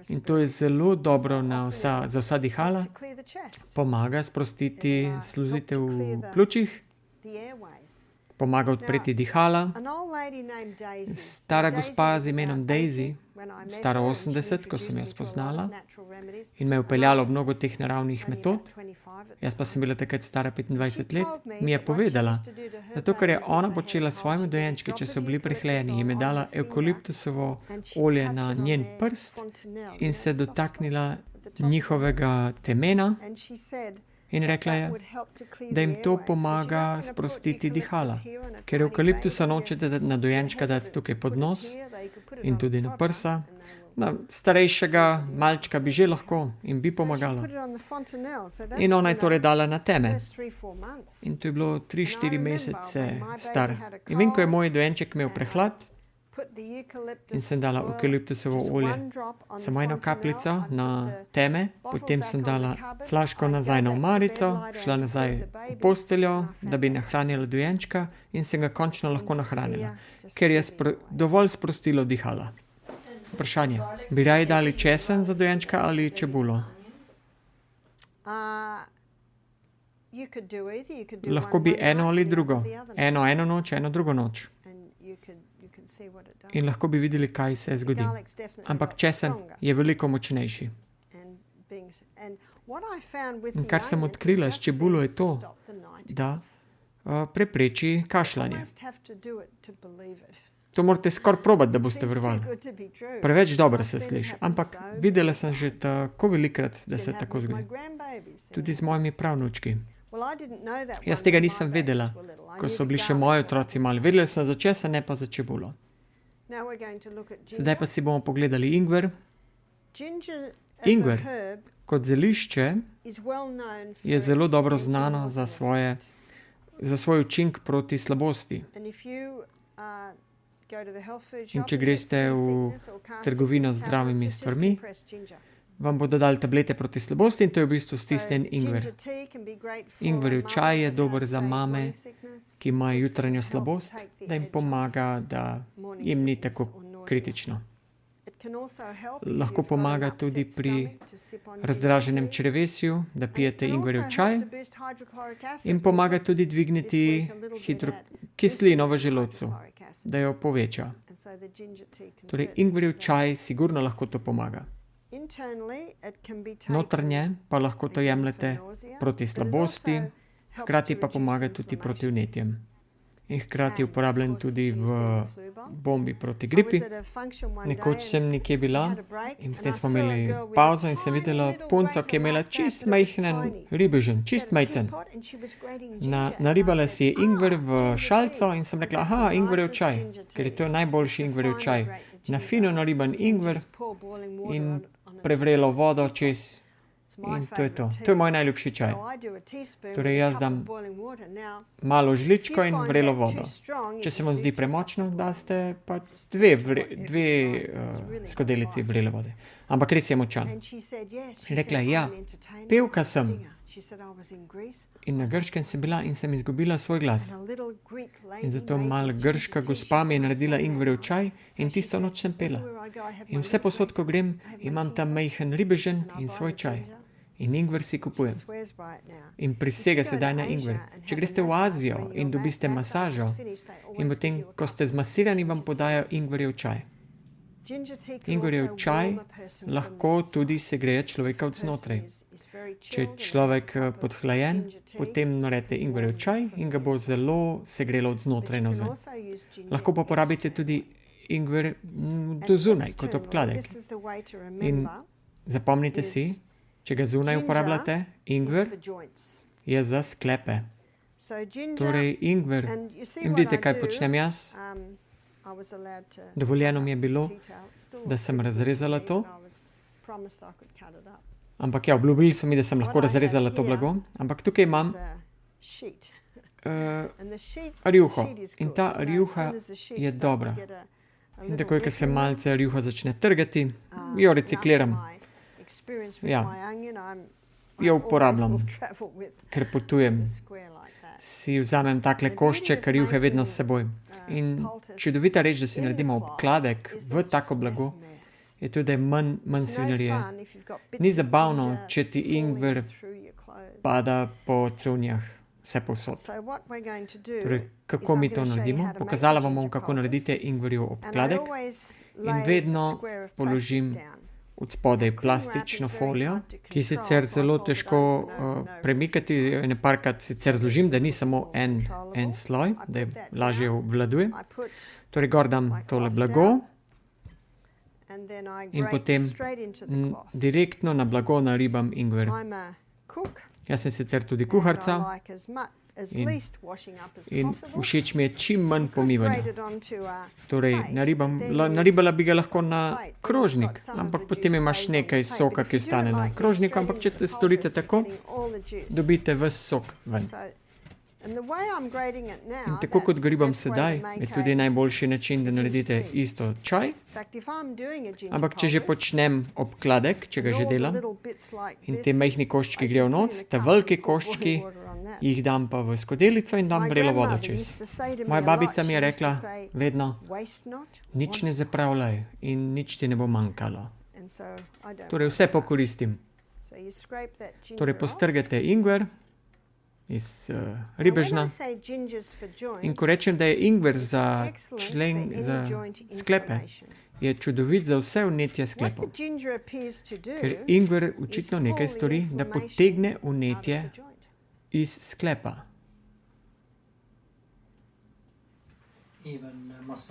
In to je zelo dobro za vsa dihala, pomaga sprostiti sluzitev v pljučih, pomaga odpreti dihala. Stara gospa z imenom Daisy, stara 80, ko sem jo spoznala in me je vpeljala v mnogo teh naravnih metod, jaz pa sem bila takrat stara 25 let, mi je povedala, da to, kar je ona počela s svojimi dojenčki, če so bili prehlajeni, jim je dala evkaliptusovo olje na njen prst in se dotaknila njihovega temena in rekla je, da jim to pomaga sprostiti dihala. Ker evkaliptusa nočete na dojenčka dati tukaj pod nos in tudi na prsa, na starejšega malčka bi že lahko in bi pomagalo. In ona je torej dala na teme. In to je bilo 3-4 mesece star. In vem, ko je moj dojenček imel prehlad, in sem dala evkaliptusovo olje, samo eno kapljico na teme, potem sem dala flaško nazaj na omarico, šla nazaj v posteljo, da bi nahranila dojenčka in sem ga končno lahko nahranila, ker je dovolj sprostilo dihala. Vprašanje, bi raje dali česen za dojenčka ali čebulo? Lahko bi eno ali drugo. Eno noč, eno drugo noč. In lahko bi videli, kaj se zgodi. Ampak česen je veliko močnejši. In kar sem odkrila s čebulo je to, da prepreči kašljanje. To morate skoraj probati, da boste verovali. Preveč dobro se sliši, ampak videla sem že tako velikrat, da se tako zgodi. Tudi z mojimi pravnučki. Jaz tega nisem vedela, ko so bili še moji otroci mali. Vedela sem za česen, ne pa za čebulo. Sedaj pa si bomo pogledali ingver. Ingver kot zelišče je zelo dobro znano za svoj učinek proti slabosti. In če greste v trgovino z zdravimi stvarmi, vam bodo dali tablete proti slabosti in to je v bistvu stisnjen ingver. Ingverjev čaj je dober za mame, ki imajo jutranjo slabost, da jim pomaga, da jim ni tako kritično. Lahko pomaga tudi pri razdraženem črevesju, da pijete ingverjev čaj in pomaga tudi dvigniti kislino v želodcu, da jo poveča. Torej, ingverjev čaj sigurno lahko to pomaga. Notranje pa lahko to jemljete proti slabosti, hkrati pa pomaga tudi proti vnetjem. In hkrati uporabljen tudi v bombi proti gripi. Nekoč sem nekje bila in potem smo imeli pauzo in sem videla punco, ki je imela čist majhen ribežen, čist majcen. Naribala si je ingver v šalco in sem rekla, aha, ingverjev čaj, ker je to najboljši ingverjev čaj. Na fino nariban ingver in prevrelo vodo čez In to je to. To je moj najljubši čaj. Torej jaz dam malo žličko in vrelo vodo. Če se vam zdi premočno, daste pa dve skodelici vrele vode. Ampak res je močan. Rekla je, ja, pevka sem. In na Grškem sem bila in sem izgubila svoj glas. In zato mala grška gospa mi je naredila ingverjev čaj in tisto noč sem pela. In vse posod, ko grem, imam tam majhen ribežen in svoj čaj. In ingver si kupujem. In prisega se daj na ingver. Če greste v Azijo in dobiste masažo in potem, ko ste zmasirani, vam podajo ingverjev čaj. Ingverjev čaj lahko tudi segreje človeka od znotraj. Če je človek podhlajen, potem naredite ingverjev čaj in ga bo zelo segrelo od znotraj navzven. Lahko pa porabite tudi ingver do zunaj, kot obkladek. In zapomnite si, če ga zunaj uporabljate, ingver je za sklepe. Torej ingver, in vidite, kaj počnem jaz? Dovoljeno mi je bilo, da sem razrezala to. Ampak ja, obljubili so mi, da sem lahko razrezala to blago. Ampak tukaj imam rjuho. In ta rjuha je dobra. In takoj, ko se malce rjuha začne trgati, jo recikliram. Ja, jo uporabljam, ker potujem. Si vzamem takle košček rjuhe vedno s seboj. In čudovita reč, da si naredimo obkladek v tako blago, je tudi, da je manj svinjarije. Ni zabavno, če ti ingver pada po cunjah, vse povsod. Torej, kako mi to naredimo? Pokazala vam bom, kako naredite ingverjev obkladek. In vedno položim od spodaj plastično folijo, ki je sicer zelo težko premikati, nekajkrat sicer zložim, da ni samo en sloj, da je lažje obvladuje. Torej, gor dam tole blago in potem direktno na blago naribam ingver. Jaz sem sicer tudi kuharica in všeč mi je čim manj pomivanja. Torej, naribala bi ga lahko na krožnik, ampak potem imaš nekaj soka, ki ostane na krožniku, ampak če te storite tako, dobite ves sok ven. In tako kot ga ribam sedaj, je tudi najboljši način, da naredite isto čaj. Ampak če že počnem obkladek, če ga že delam, in te majhni koščki grejo not, te veliki koščki, jih dam pa v skodelico in dam vrelo vodo čez. Moja babica mi je rekla vedno, nič ne zapravljaj in nič ti ne bo manjkalo. Torej, vse pokoristim. Torej, postrgate ingver iz ribežna. In ko rečem, da je ingver za sklepe, je čudovit za vse vnetje sklepov. Ker ingver očitno nekaj stori, da potegne vnetje iz sklepa.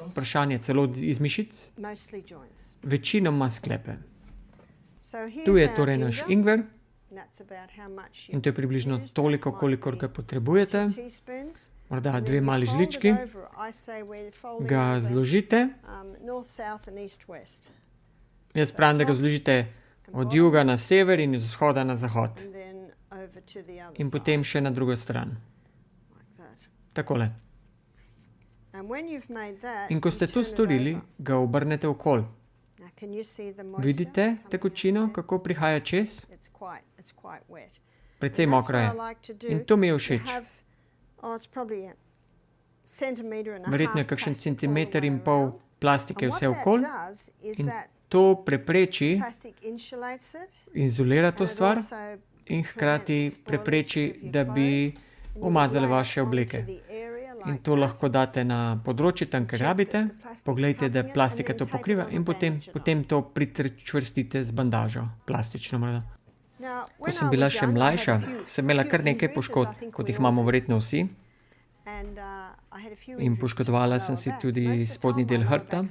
Vprašanje celo iz mišic? Večinoma sklepe. Tu je torej naš ingver. In to je približno toliko, kolikor ga potrebujete. Morda 2 mali žlički. Ga zložite. Jaz pravim, da ga zložite od juga na sever in iz vzhoda na zahod. In potem še na drugo stran. Takole. In ko ste to storili, ga obrnete okoli. Vidite tekočino, kako prihaja čez? Precej mokra je. In to mi je všeč. Verjetno je kakšen 1,5 centimeter plastike vse okoli. In to prepreči, izolira to stvar in hkrati prepreči, da bi umazali vaše obleke. In to lahko date na področje, tam, kjer rabite. Poglejte, da plastika to pokriva in potem to pričvrstite z bandažo, plastično morda. Ko sem bila še mlajša, sem imela kar nekaj poškodb, kot jih imamo verjetno vsi. In poškodovala sem si tudi spodnji del hrbta.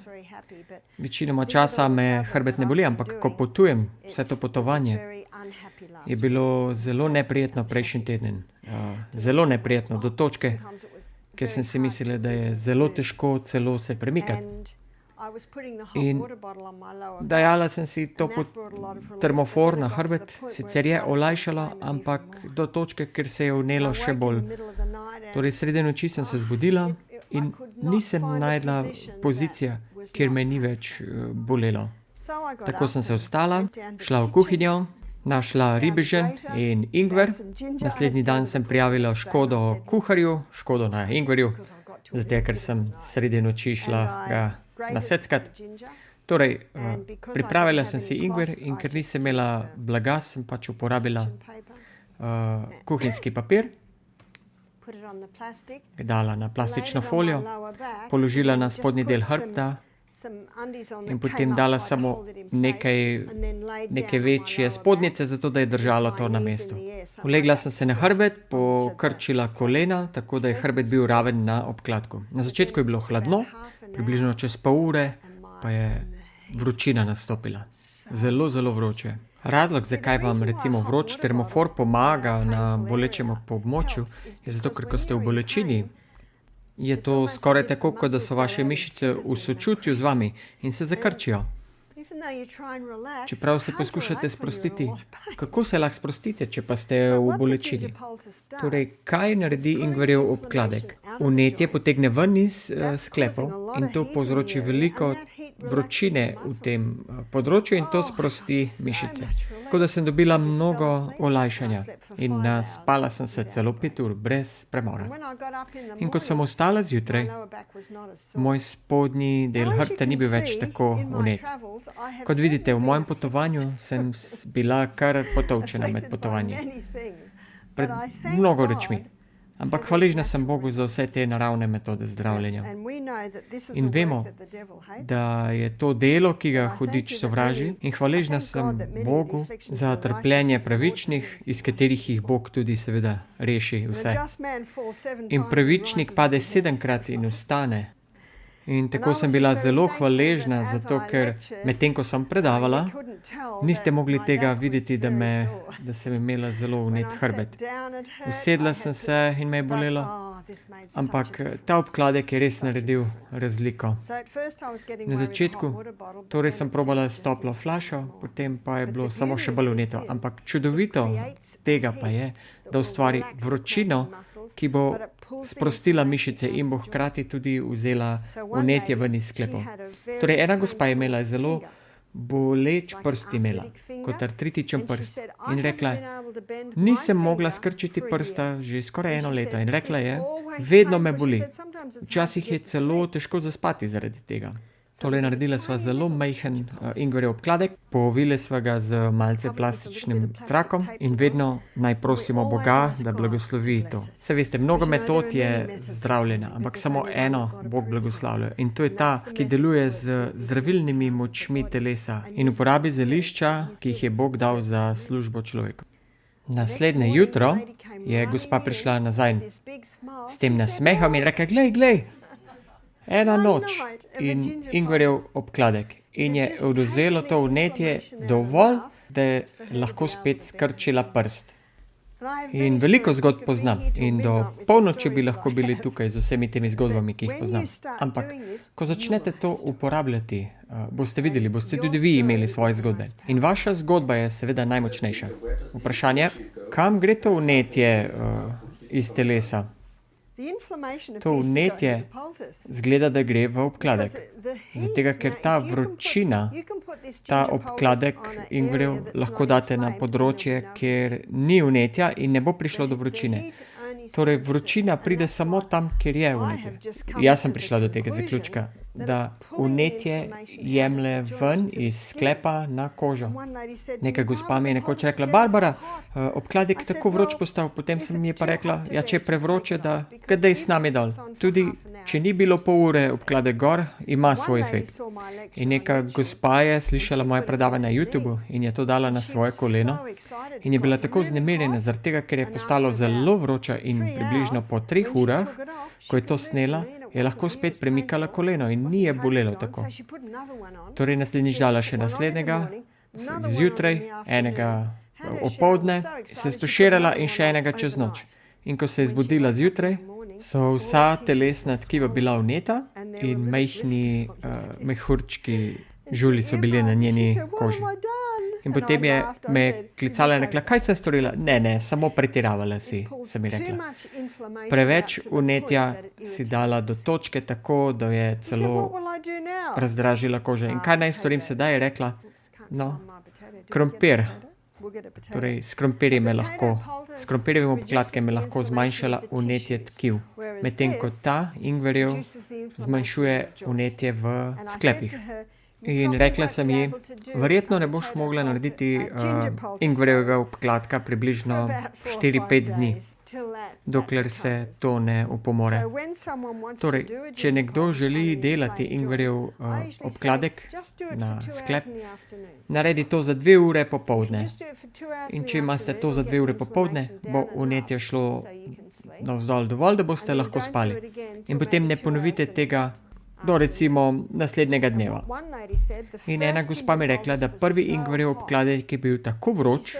Večinoma časa me hrbet ne boli, ampak ko potujem, vse to potovanje, je bilo zelo neprijetno prejšnji teden. Zelo neprijetno, do točke, ker sem si mislila, da je zelo težko celo se premikati. In dajala sem si to termofor na hrbet, sicer je olajšalo, ampak do točke, ker se je vnelo še bolj. Torej, sredi noči sem se zbudila in nisem našla pozicije, kjer me ni več bolelo. Tako sem se vstala, šla v kuhinjo, našla ribežen in ingver. Naslednji dan sem prijavila škodo kuharju, škodo na ingverju, zato ker sem sredi noči šla ga naseckat. Torej, pripravila sem si ingver in ker nisem imela blaga, sem pač uporabila kuhinjski papir, ga dala na plastično folijo, položila na spodnji del hrbta in potem dala samo neke večje spodnjice, zato da je držalo to na mestu. Ulegla sem se na hrbet, pokrčila kolena, tako da je hrbet bil raven na obkladku. Na začetku je bilo hladno, približno čez pol ure pa je vročina nastopila. Zelo, zelo vroče. Razlog, zakaj vam recimo vroč termofor pomaga na bolečem območju, je zato, ker ko ste v bolečini, je to skoraj tako, kot da so vaše mišice v sočutju z vami in se zakrčijo. Čeprav se poskušate sprostiti, kako se lahko sprostite, če pa ste v bolečini? Torej, kaj naredi ingverjev obkladek? Vnetje potegne ven iz sklepov in to povzroči veliko vročine v tem področju in to sprosti mišice. Tako da sem dobila mnogo olajšanja in naspala sem se celo 5 ur brez premora. In ko sem vstala zjutraj, moj spodnji del hrbta ni bil več tako vnet. Kot vidite, v mojem potovanju sem bila kar potolčena med potovanjem. Pred mnogo rečmi. Ampak hvaležna sem Bogu za vse te naravne metode zdravljenja. In vemo, da je to delo, ki ga hudič sovraži, in hvaležna sem Bogu za trpljenje pravičnih, iz katerih jih Bog tudi seveda reši vse. In pravičnik pade 7-krat in vstane. In tako sem bila zelo hvaležna, zato ker medtem, ko sem predavala, niste mogli tega videti, da sem imela zelo vnet hrbet. Usedla sem se in me je bolelo, ampak ta obkladek je res naredil razliko. Na začetku torej sem probala s toplo flašo, potem pa je bilo samo še bolj vneto. Ampak čudovito tega pa je, da ustvari vročino, ki bo sprostila mišice in bo hkrati tudi vzela vnetje ven iz sklepov. Torej, ena gospa je imela zelo boleč prst imela, kot artritičen prst. In rekla je, nisem mogla skrčiti prsta že skoraj 1 leto. In rekla je, vedno me boli. Včasih je celo težko zaspati zaradi tega. Tole naredila sva zelo majhen ingverjev obkladek, povile sva ga z malce plastičnim trakom in vedno naj prosimo Boga, da blagoslovi to. Saj veste, mnogo metod je zdravljena, ampak samo eno Bog blagoslavlja. In to je ta, ki deluje z zdravilnimi močmi telesa in uporabi zelišča, ki jih je Bog dal za službo človeku. Naslednje jutro je gospa prišla nazaj s tem nasmehom in rekla, glej, ena noč in ingverjev obkladek. In je odvzelo to vnetje dovolj, da je lahko spet skrčila prst. In veliko zgodb poznam. In do polnoči bi lahko bili tukaj z vsemi temi zgodbami, ki jih poznam. Ampak, ko začnete to uporabljati, boste videli, boste tudi vi imeli svoje zgodbe. In vaša zgodba je seveda najmočnejša. Vprašanje, kam gre to vnetje iz telesa? To vnetje zgleda, da gre v obkladek. Zato, ker ta vročina, ta obkladek ingverjev lahko date na področje, kjer ni vnetja in ne bo prišlo do vročine. Torej, vročina pride samo tam, kjer je vnetje. Jaz sem prišla do tega zaključka, da vnetje jemlje ven iz sklepa na kožo. Neka gospa mi je nekoč rekla, Barbara, obkladek je tako vroč postal, potem sem mi pa rekla, ja, če je prevroče, da ga daj s nami dol. Tudi, če ni bilo pol ure obkladek gor, ima svoj efekt. In neka gospa je slišala moje predavanje na YouTubeu in je to dala na svoje koleno in je bila tako vznemirjena, zaradi tega, ker je postalo zelo vroča in približno po 3 urah, ko je to snela, je lahko spet premikala koleno in ni je bolelo tako. Torej, naslednjič dala še naslednjega, zjutraj, enega opoldne, se stuširala in še enega čez noč. In ko se je zbudila zjutraj, so vsa telesna tkiva bila vneta in majhni mehurčki žulji so bili na njeni koži. In potem je me klicala in rekla, kaj sem storila? Ne, samo pretiravala si, sem ji rekla. Preveč vnetja si dala do točke tako, da je celo razdražila kožo. In kaj naj storim sedaj, je rekla, krompir. Torej, s krompirjevim obkladkem je lahko zmanjšala vnetje tkiv, medtem ko ta ingverjev zmanjšuje vnetje v sklepih. In rekla sem ji, verjetno ne boš mogla narediti ingverjevega obkladka približno 4-5 dni, dokler se to ne upomore. Torej, če nekdo želi delati ingverjev obkladek na sklep, naredi to za 2 ure popoldne. In če imate to za 2 ure popoldne, bo vnetje šlo navzdol dovolj, da boste lahko spali. In potem ne ponovite tega do recimo naslednjega dneva. In ena gospa mi je rekla, da prvi ingverjev obkladek je bil tako vroč,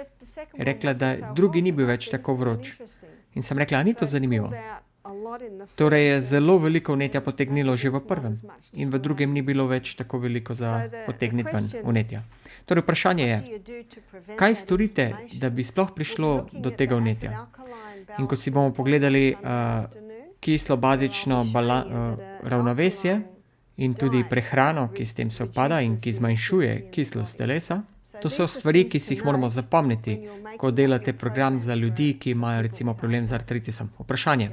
je rekla, da drugi ni bil več tako vroč. In sem rekla, ni to zanimivo. Torej je zelo veliko vnetja potegnilo že v prvem in v drugem ni bilo več tako veliko za potegniti ven vnetja. Torej vprašanje je, kaj storite, da bi sploh prišlo do tega vnetja? In ko si bomo pogledali kislo-bazično ravnovesje in tudi prehrano, ki s tem sovpada in ki zmanjšuje kislost telesa, to so stvari, ki si jih moramo zapomniti, ko delate program za ljudi, ki imajo recimo problem z artritisom. Vprašanje,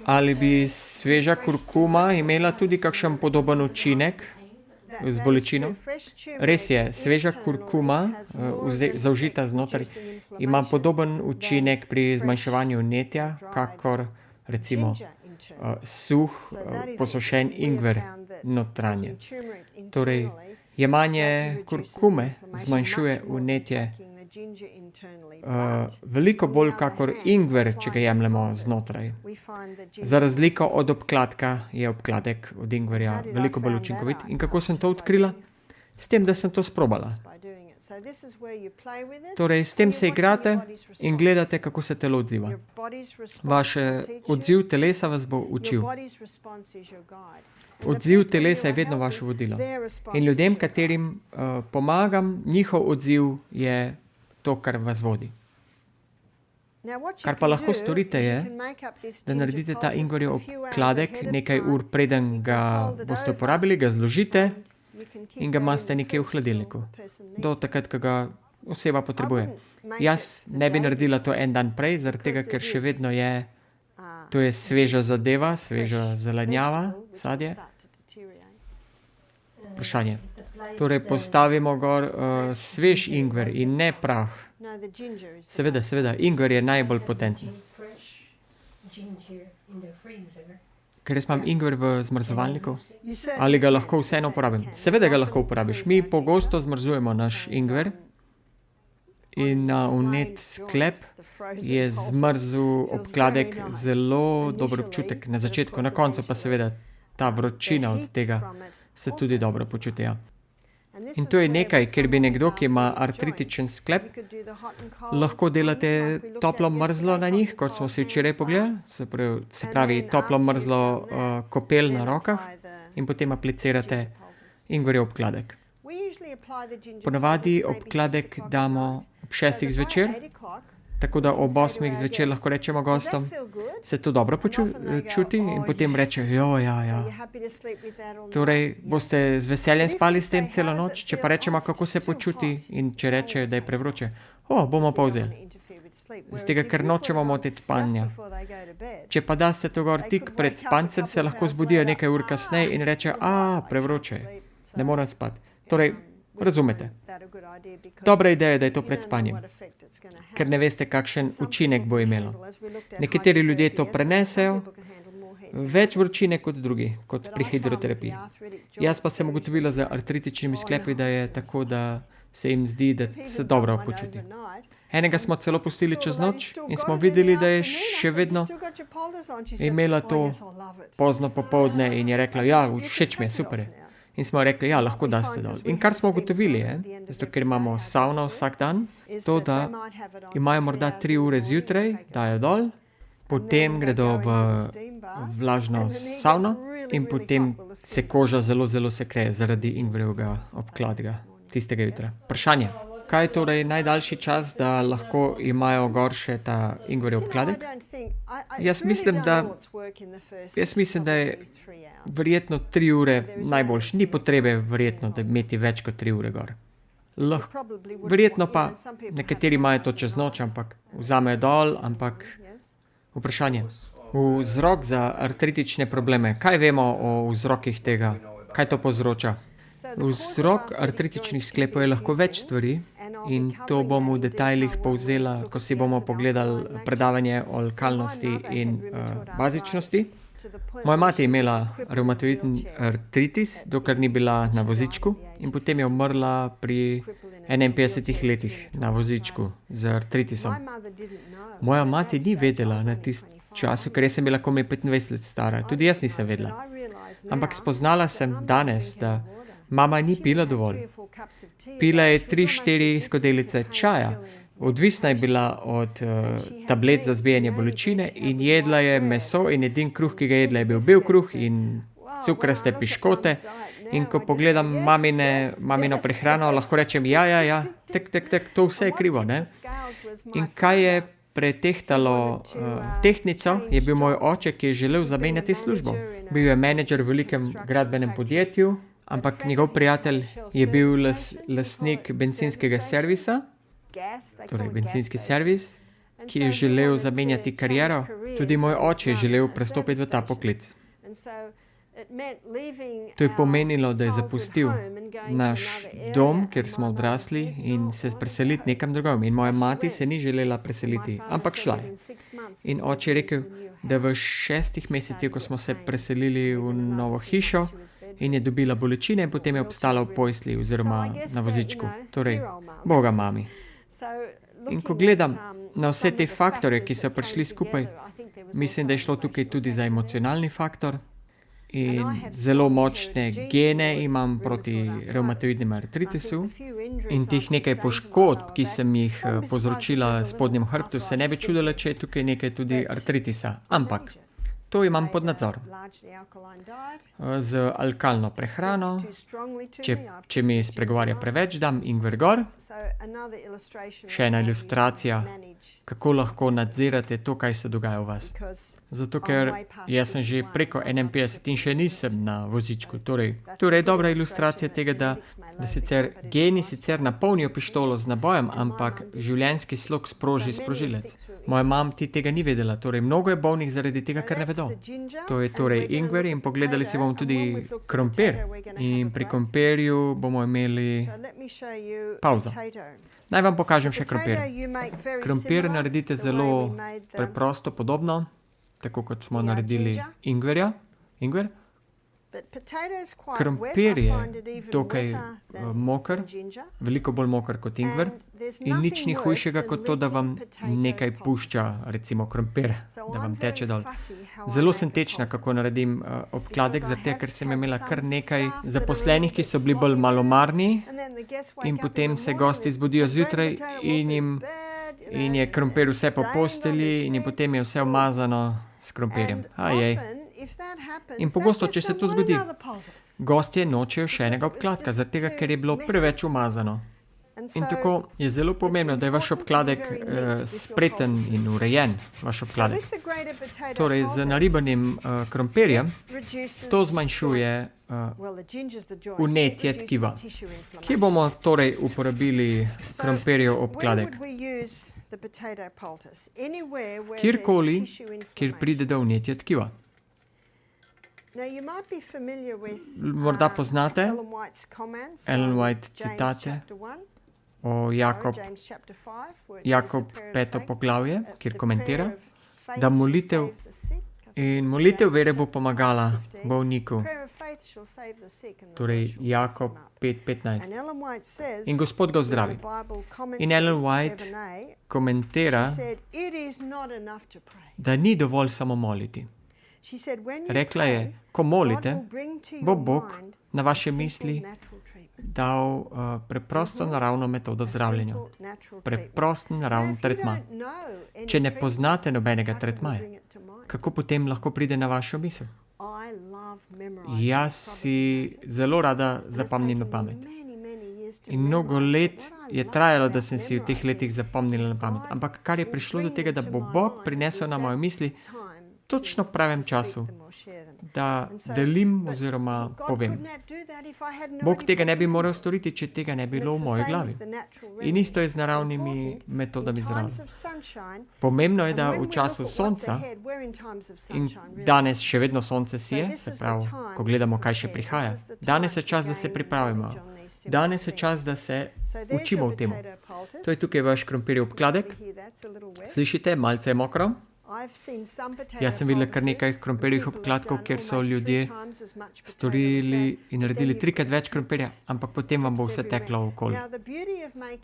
ali bi sveža kurkuma imela tudi kakšen podoben učinek z bolečino? Res je, sveža kurkuma, zaužita znotraj, ima podoben učinek pri zmanjševanju vnetja, kakor recimo suh, posušen ingver notranje. Torej, jemanje kurkume zmanjšuje vnetje veliko bolj kakor ingver, če ga jemljemo znotraj. Za razliko od obkladka je obkladek od ingverja veliko bolj učinkovit. In kako sem to odkrila? S tem, da sem to sprobala. Torej, s tem se igrate in gledate, kako se telo odziva. Vaš odziv telesa vas bo učil. Odziv telesa je vedno vaše vodilo. In ljudem, katerim pomagam, njihov odziv je to, kar vas vodi. Kar pa lahko storite je, da naredite ta ingverjev obkladek nekaj ur, preden ga boste uporabili, ga zložite in ga imate nekje v hladilniku. Do takrat, ko ga oseba potrebuje. Jaz ne bi naredila to en dan prej, zaradi tega, ker še vedno je, to je sveža zadeva, sveža zelenjava, sadje. Vprašanje. Torej, postavimo gor svež ingver in ne prah. Seveda, ingver je najbolj potenten. Ker jaz imam ingver v zmrzovalniku, ali ga lahko vseeno uporabim? Seveda ga lahko uporabiš. Mi pogosto zmrzujemo naš ingver in na vnet sklep je zmrzel obkladek zelo dober občutek na začetku, na koncu pa seveda ta vročina od tega se tudi dobro počuti. In to je nekaj, kjer bi nekdo, ki ima artritičen sklep, lahko delate toplo mrzlo na njih, kot smo si včeraj pogledali, se pravi toplo mrzlo kopel na rokah in potem aplicirate ingverjev obkladek. Ponavadi obkladek damo ob 6. zvečer, tako da ob 8. zvečer lahko rečemo gostom, se to dobro počuti in potem rečejo, ja. Torej, boste z veseljem spali s tem celo noč, če pa rečemo, kako se počuti in če reče, da je prevroče, bomo pa vzeli. Z tega, ker nočemo motiti spanja. Če pa daste to gor tik pred spancem, se lahko zbudijo nekaj ur kasneje in reče, prevroče, ne morem spati. Torej, razumete. Dobra ideja je, da je to pred spanjem, ker ne veste, kakšen učinek bo imelo. Nekateri ljudje to prenesejo, več vročine kot drugi, kot pri hidroterapiji. Jaz pa sem ugotovila za artritičnimi sklepi, da je tako, da se jim zdi, da se dobro počuti. Enega smo celo pustili čez noč in smo videli, da je še vedno imela to pozno popoldne in je rekla, všeč mi je, super je. In smo rekli, lahko daste dol. In kar smo ugotovili je, zato ker imamo savno vsak dan, to, da imajo morda 3 ure zjutraj, dajo dol, potem gredo v vlažno savno in potem se koža zelo, zelo sekreje zaradi ingverjevega obkladka tistega jutra. Vprašanje. Kaj je torej najdaljši čas, da lahko imajo gor še ta ingverjev obkladek? Jaz mislim, da je verjetno 3 ure najboljši. Ni potrebe verjetno, da imeti več kot 3 ure gor. Verjetno pa nekateri imajo to čez noč, ampak vzamejo dol, ampak vprašanje. Vzrok za artritične probleme. Kaj vemo o vzrokih tega? Kaj to povzroča? Vzrok artritičnih sklepov je lahko več stvari in to bom v detajlih povzela, ko si bomo pogledali predavanje o alkalnosti in bazičnosti. Moja mati je imela revmatoidni artritis, dokler ni bila na vozičku in potem je umrla pri 51 letih na vozičku z artritisom. Moja mati ni vedela na tisti času, ker jaz sem bila komaj 25 let stara. Tudi jaz nisem vedela. Ampak spoznala sem danes, da mama ni pila dovolj. Pila je 3-4 skodelice čaja. Odvisna je bila od tablet za zbijanje bolečine in jedla je meso in edini kruh, ki ga jedla, je bil bel kruh in cukraste piškote. In ko pogledam mamino prehrano, lahko rečem, ja, to vse je krivo, ne? In kaj je pretehtalo tehtnico, je bil moj oče, ki je želel zamenjati službo. Bil je menedžer v velikem gradbenem podjetju, ampak njegov prijatelj je bil lastnik bencinskega servisa, torej bencinski servis, ki je želel zamenjati kariero. Tudi moj oče je želel prestopiti v ta poklic. To je pomenilo, da je zapustil naš dom, kjer smo odrasli, in se preseliti nekam drugam. In moja mati se ni želela preseliti, ampak šla je. In oče je rekel, da v 6 mesecih, ko smo se preselili v novo hišo in je dobila bolečine, in potem je obstala v postelji oziroma na vozičku. Torej, Boga mami. In ko gledam na vse te faktorje, ki so prišli skupaj, mislim, da je šlo tukaj tudi za emocionalni faktor in zelo močne gene imam proti revmatoidnemu artritisu in teh nekaj poškodb, ki sem jih povzročila spodnjem hrbtu, se ne bi čudila, če je tukaj nekaj tudi artritisa. Ampak to imam pod nadzorom. Z alkalno prehrano, če mi spregovarja preveč, dam ingver gor. Še ena ilustracija, kako lahko nadzirate to, kaj se dogaja v vas. Zato, ker jaz sem že preko 51 in še nisem na vozičku. Torej je dobra ilustracija tega, da sicer geni sicer napolnijo pištolo z nabojem, ampak življenjski slog sproži sprožilec. Moja mati tega ni vedela, torej mnogo je bolnih zaradi tega, ker ne vedo. To je torej ingver in pogledali si bomo tudi krompir. In pri krompirju bomo imeli pauzo. Naj vam pokažem še krompir. Krompir naredite zelo preprosto, podobno, tako kot smo naredili ingverja. Krompir je dokaj moker, veliko bolj moker kot ingver in nič ni hujšega kot to, da vam nekaj pušča, recimo krompir, da vam teče dol. Zelo sem tečna, kako naredim obkladek, zato ker sem imela kar nekaj zaposlenih, ki so bili bolj malomarni in potem se gosti zbudijo zjutraj in je krompir vse po postelji in potem je vse umazano s krompirjem. In pogosto, če se to zgodi, gostje nočejo še enega obkladka, zato ker je bilo preveč umazano. In tako je zelo pomembno, da je vaš obkladek spreten in urejen, vaš obkladek. Torej, z naribanim krompirjem to zmanjšuje vnetje tkiva. Kje bomo torej uporabili krompirjev obkladek? Kjerkoli, kjer pride do vnetja tkiva. Morda poznate Ellen White citate o Jakob 5. poglavje, kjer komentira, da molitev vere bo pomagala bolniku. Torej Jakob 5:15. In Gospod ga ozdravi. In Ellen White komentira, da ni dovolj samo moliti. Rekla je, ko molite, bo Bog na vaše misli dal preprosto naravno metodo zdravljenja. Preprosto naravno tretma. Če ne poznate nobenega tretmaja, kako potem lahko pride na vašo misel? Jaz si zelo rada zapomnim na pamet. In mnogo let je trajalo, da sem si v teh letih zapomnila na pamet. Ampak kar je prišlo do tega, da bo Bog prinesel na moje misli točno v pravem času, da delim oziroma povem. Bog tega ne bi moral storiti, če tega ne bi bilo v moji glavi. In isto je z naravnimi metodami zdravja. Pomembno je, da v času sonca, in danes še vedno sonce sije, se pravi, ko gledamo, kaj še prihaja, danes je čas, da se pripravimo. Danes je čas, da se učimo v tem. To je tukaj vaš krompirjev obkladek. Slišite, malce je mokro. Jaz sem videla kar nekaj krompirjih obkladkov, kjer so ljudje storili in naredili 3-krat več krompirja, ampak potem vam bo vse teklo okoli.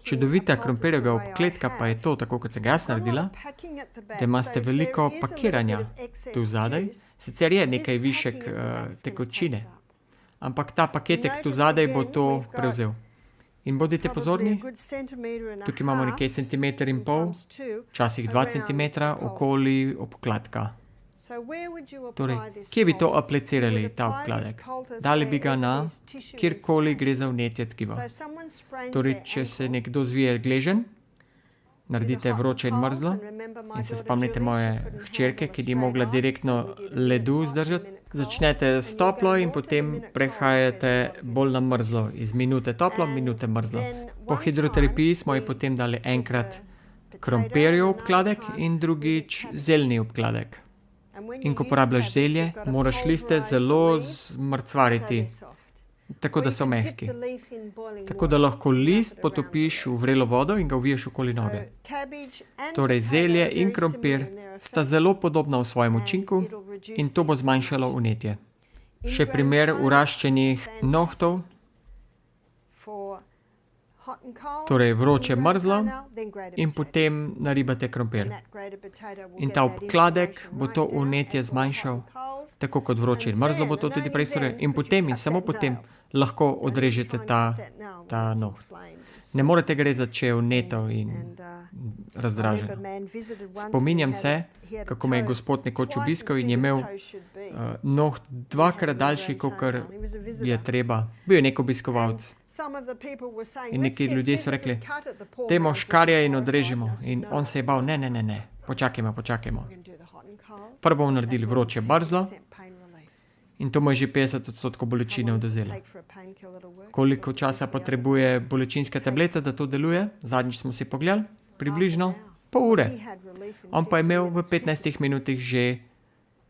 Čudovita krompirjega obkladka pa je to, tako kot sem ga jaz naredila, da imate veliko pakiranja tu zadaj, sicer je nekaj višek tekočine, ampak ta paketek tu zadaj bo to prevzel. In bodite pozorni, tukaj imamo nekaj 1,5 cm, včasih 2 cm okoli obkladka. Torej, kje bi to aplicirali, ta obkladek? Dali bi ga na kjerkoli gre za vnetje tkiva. Torej, če se nekdo zvije gleženj, naredite vroče in mrzlo in se spomnite moje hčerke, ki ni mogla direktno ledu zdržati. Začnete s toplo in potem prehajate bolj na mrzlo. Iz minute toplo, minute mrzlo. Po hidroterapiji smo ji potem dali enkrat krompirjev obkladek in drugič zeljni obkladek. In ko uporabljaš zelje, moraš liste zelo zmrcvariti, tako da so mehki. Tako da lahko list potopiš v vrelo vodo in ga uviješ okoli noge. Torej zelje in krompir sta zelo podobna v svojem učinku in to bo zmanjšalo vnetje. Še primer uraščenih nohtov, torej vroče mrzlo in potem naribate krompir. In ta obkladek bo to vnetje zmanjšal, tako kot vroče in mrzlo bo to tudi prej storilo. In potem in samo potem lahko odrežete ta noht. Ne morete ga rezati, če je vneto in razdraženo. Spominjam se, kako me je gospod nekoč obiskal in je imel noht 2-krat daljši, kakor je treba. Bil je nek obiskovalec. In neki ljudje so rekli, dajmo škarje in odrežimo. In on se je bal, ne, počakajmo. Prvo bomo naredili vroče mrzlo in to mu je že 50% bolečine odvzelo. Koliko časa potrebuje bolečinska tableta, da to deluje? Zadnjič smo si pogledali, približno pol ure. On pa je imel v 15 minutah že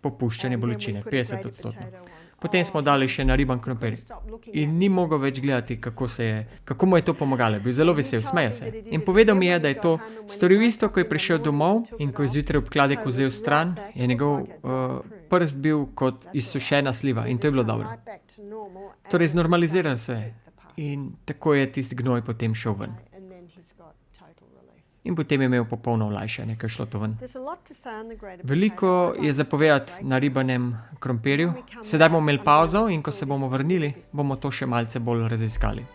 popuščanje bolečine, 50%. Potem smo dali še nariban krompir in ni mogel več gledati, kako mu je to pomagalo. Bil zelo vesel, smejal se. In povedal mi je, da je to storil isto, ko je prišel domov in ko je zjutraj obkladek vzel stran, je njegov prst bil kot izsušena sliva in to je bilo dobro. Torej, znormaliziralo se je in tako je tisti gnoj potem šel ven. In potem je imel popolno olajšanje, ko je šlo to ven. Veliko je zapovedati na ribanem krompirju. Sedaj bomo imeli pauzo in ko se bomo vrnili, bomo to še malce bolj raziskali.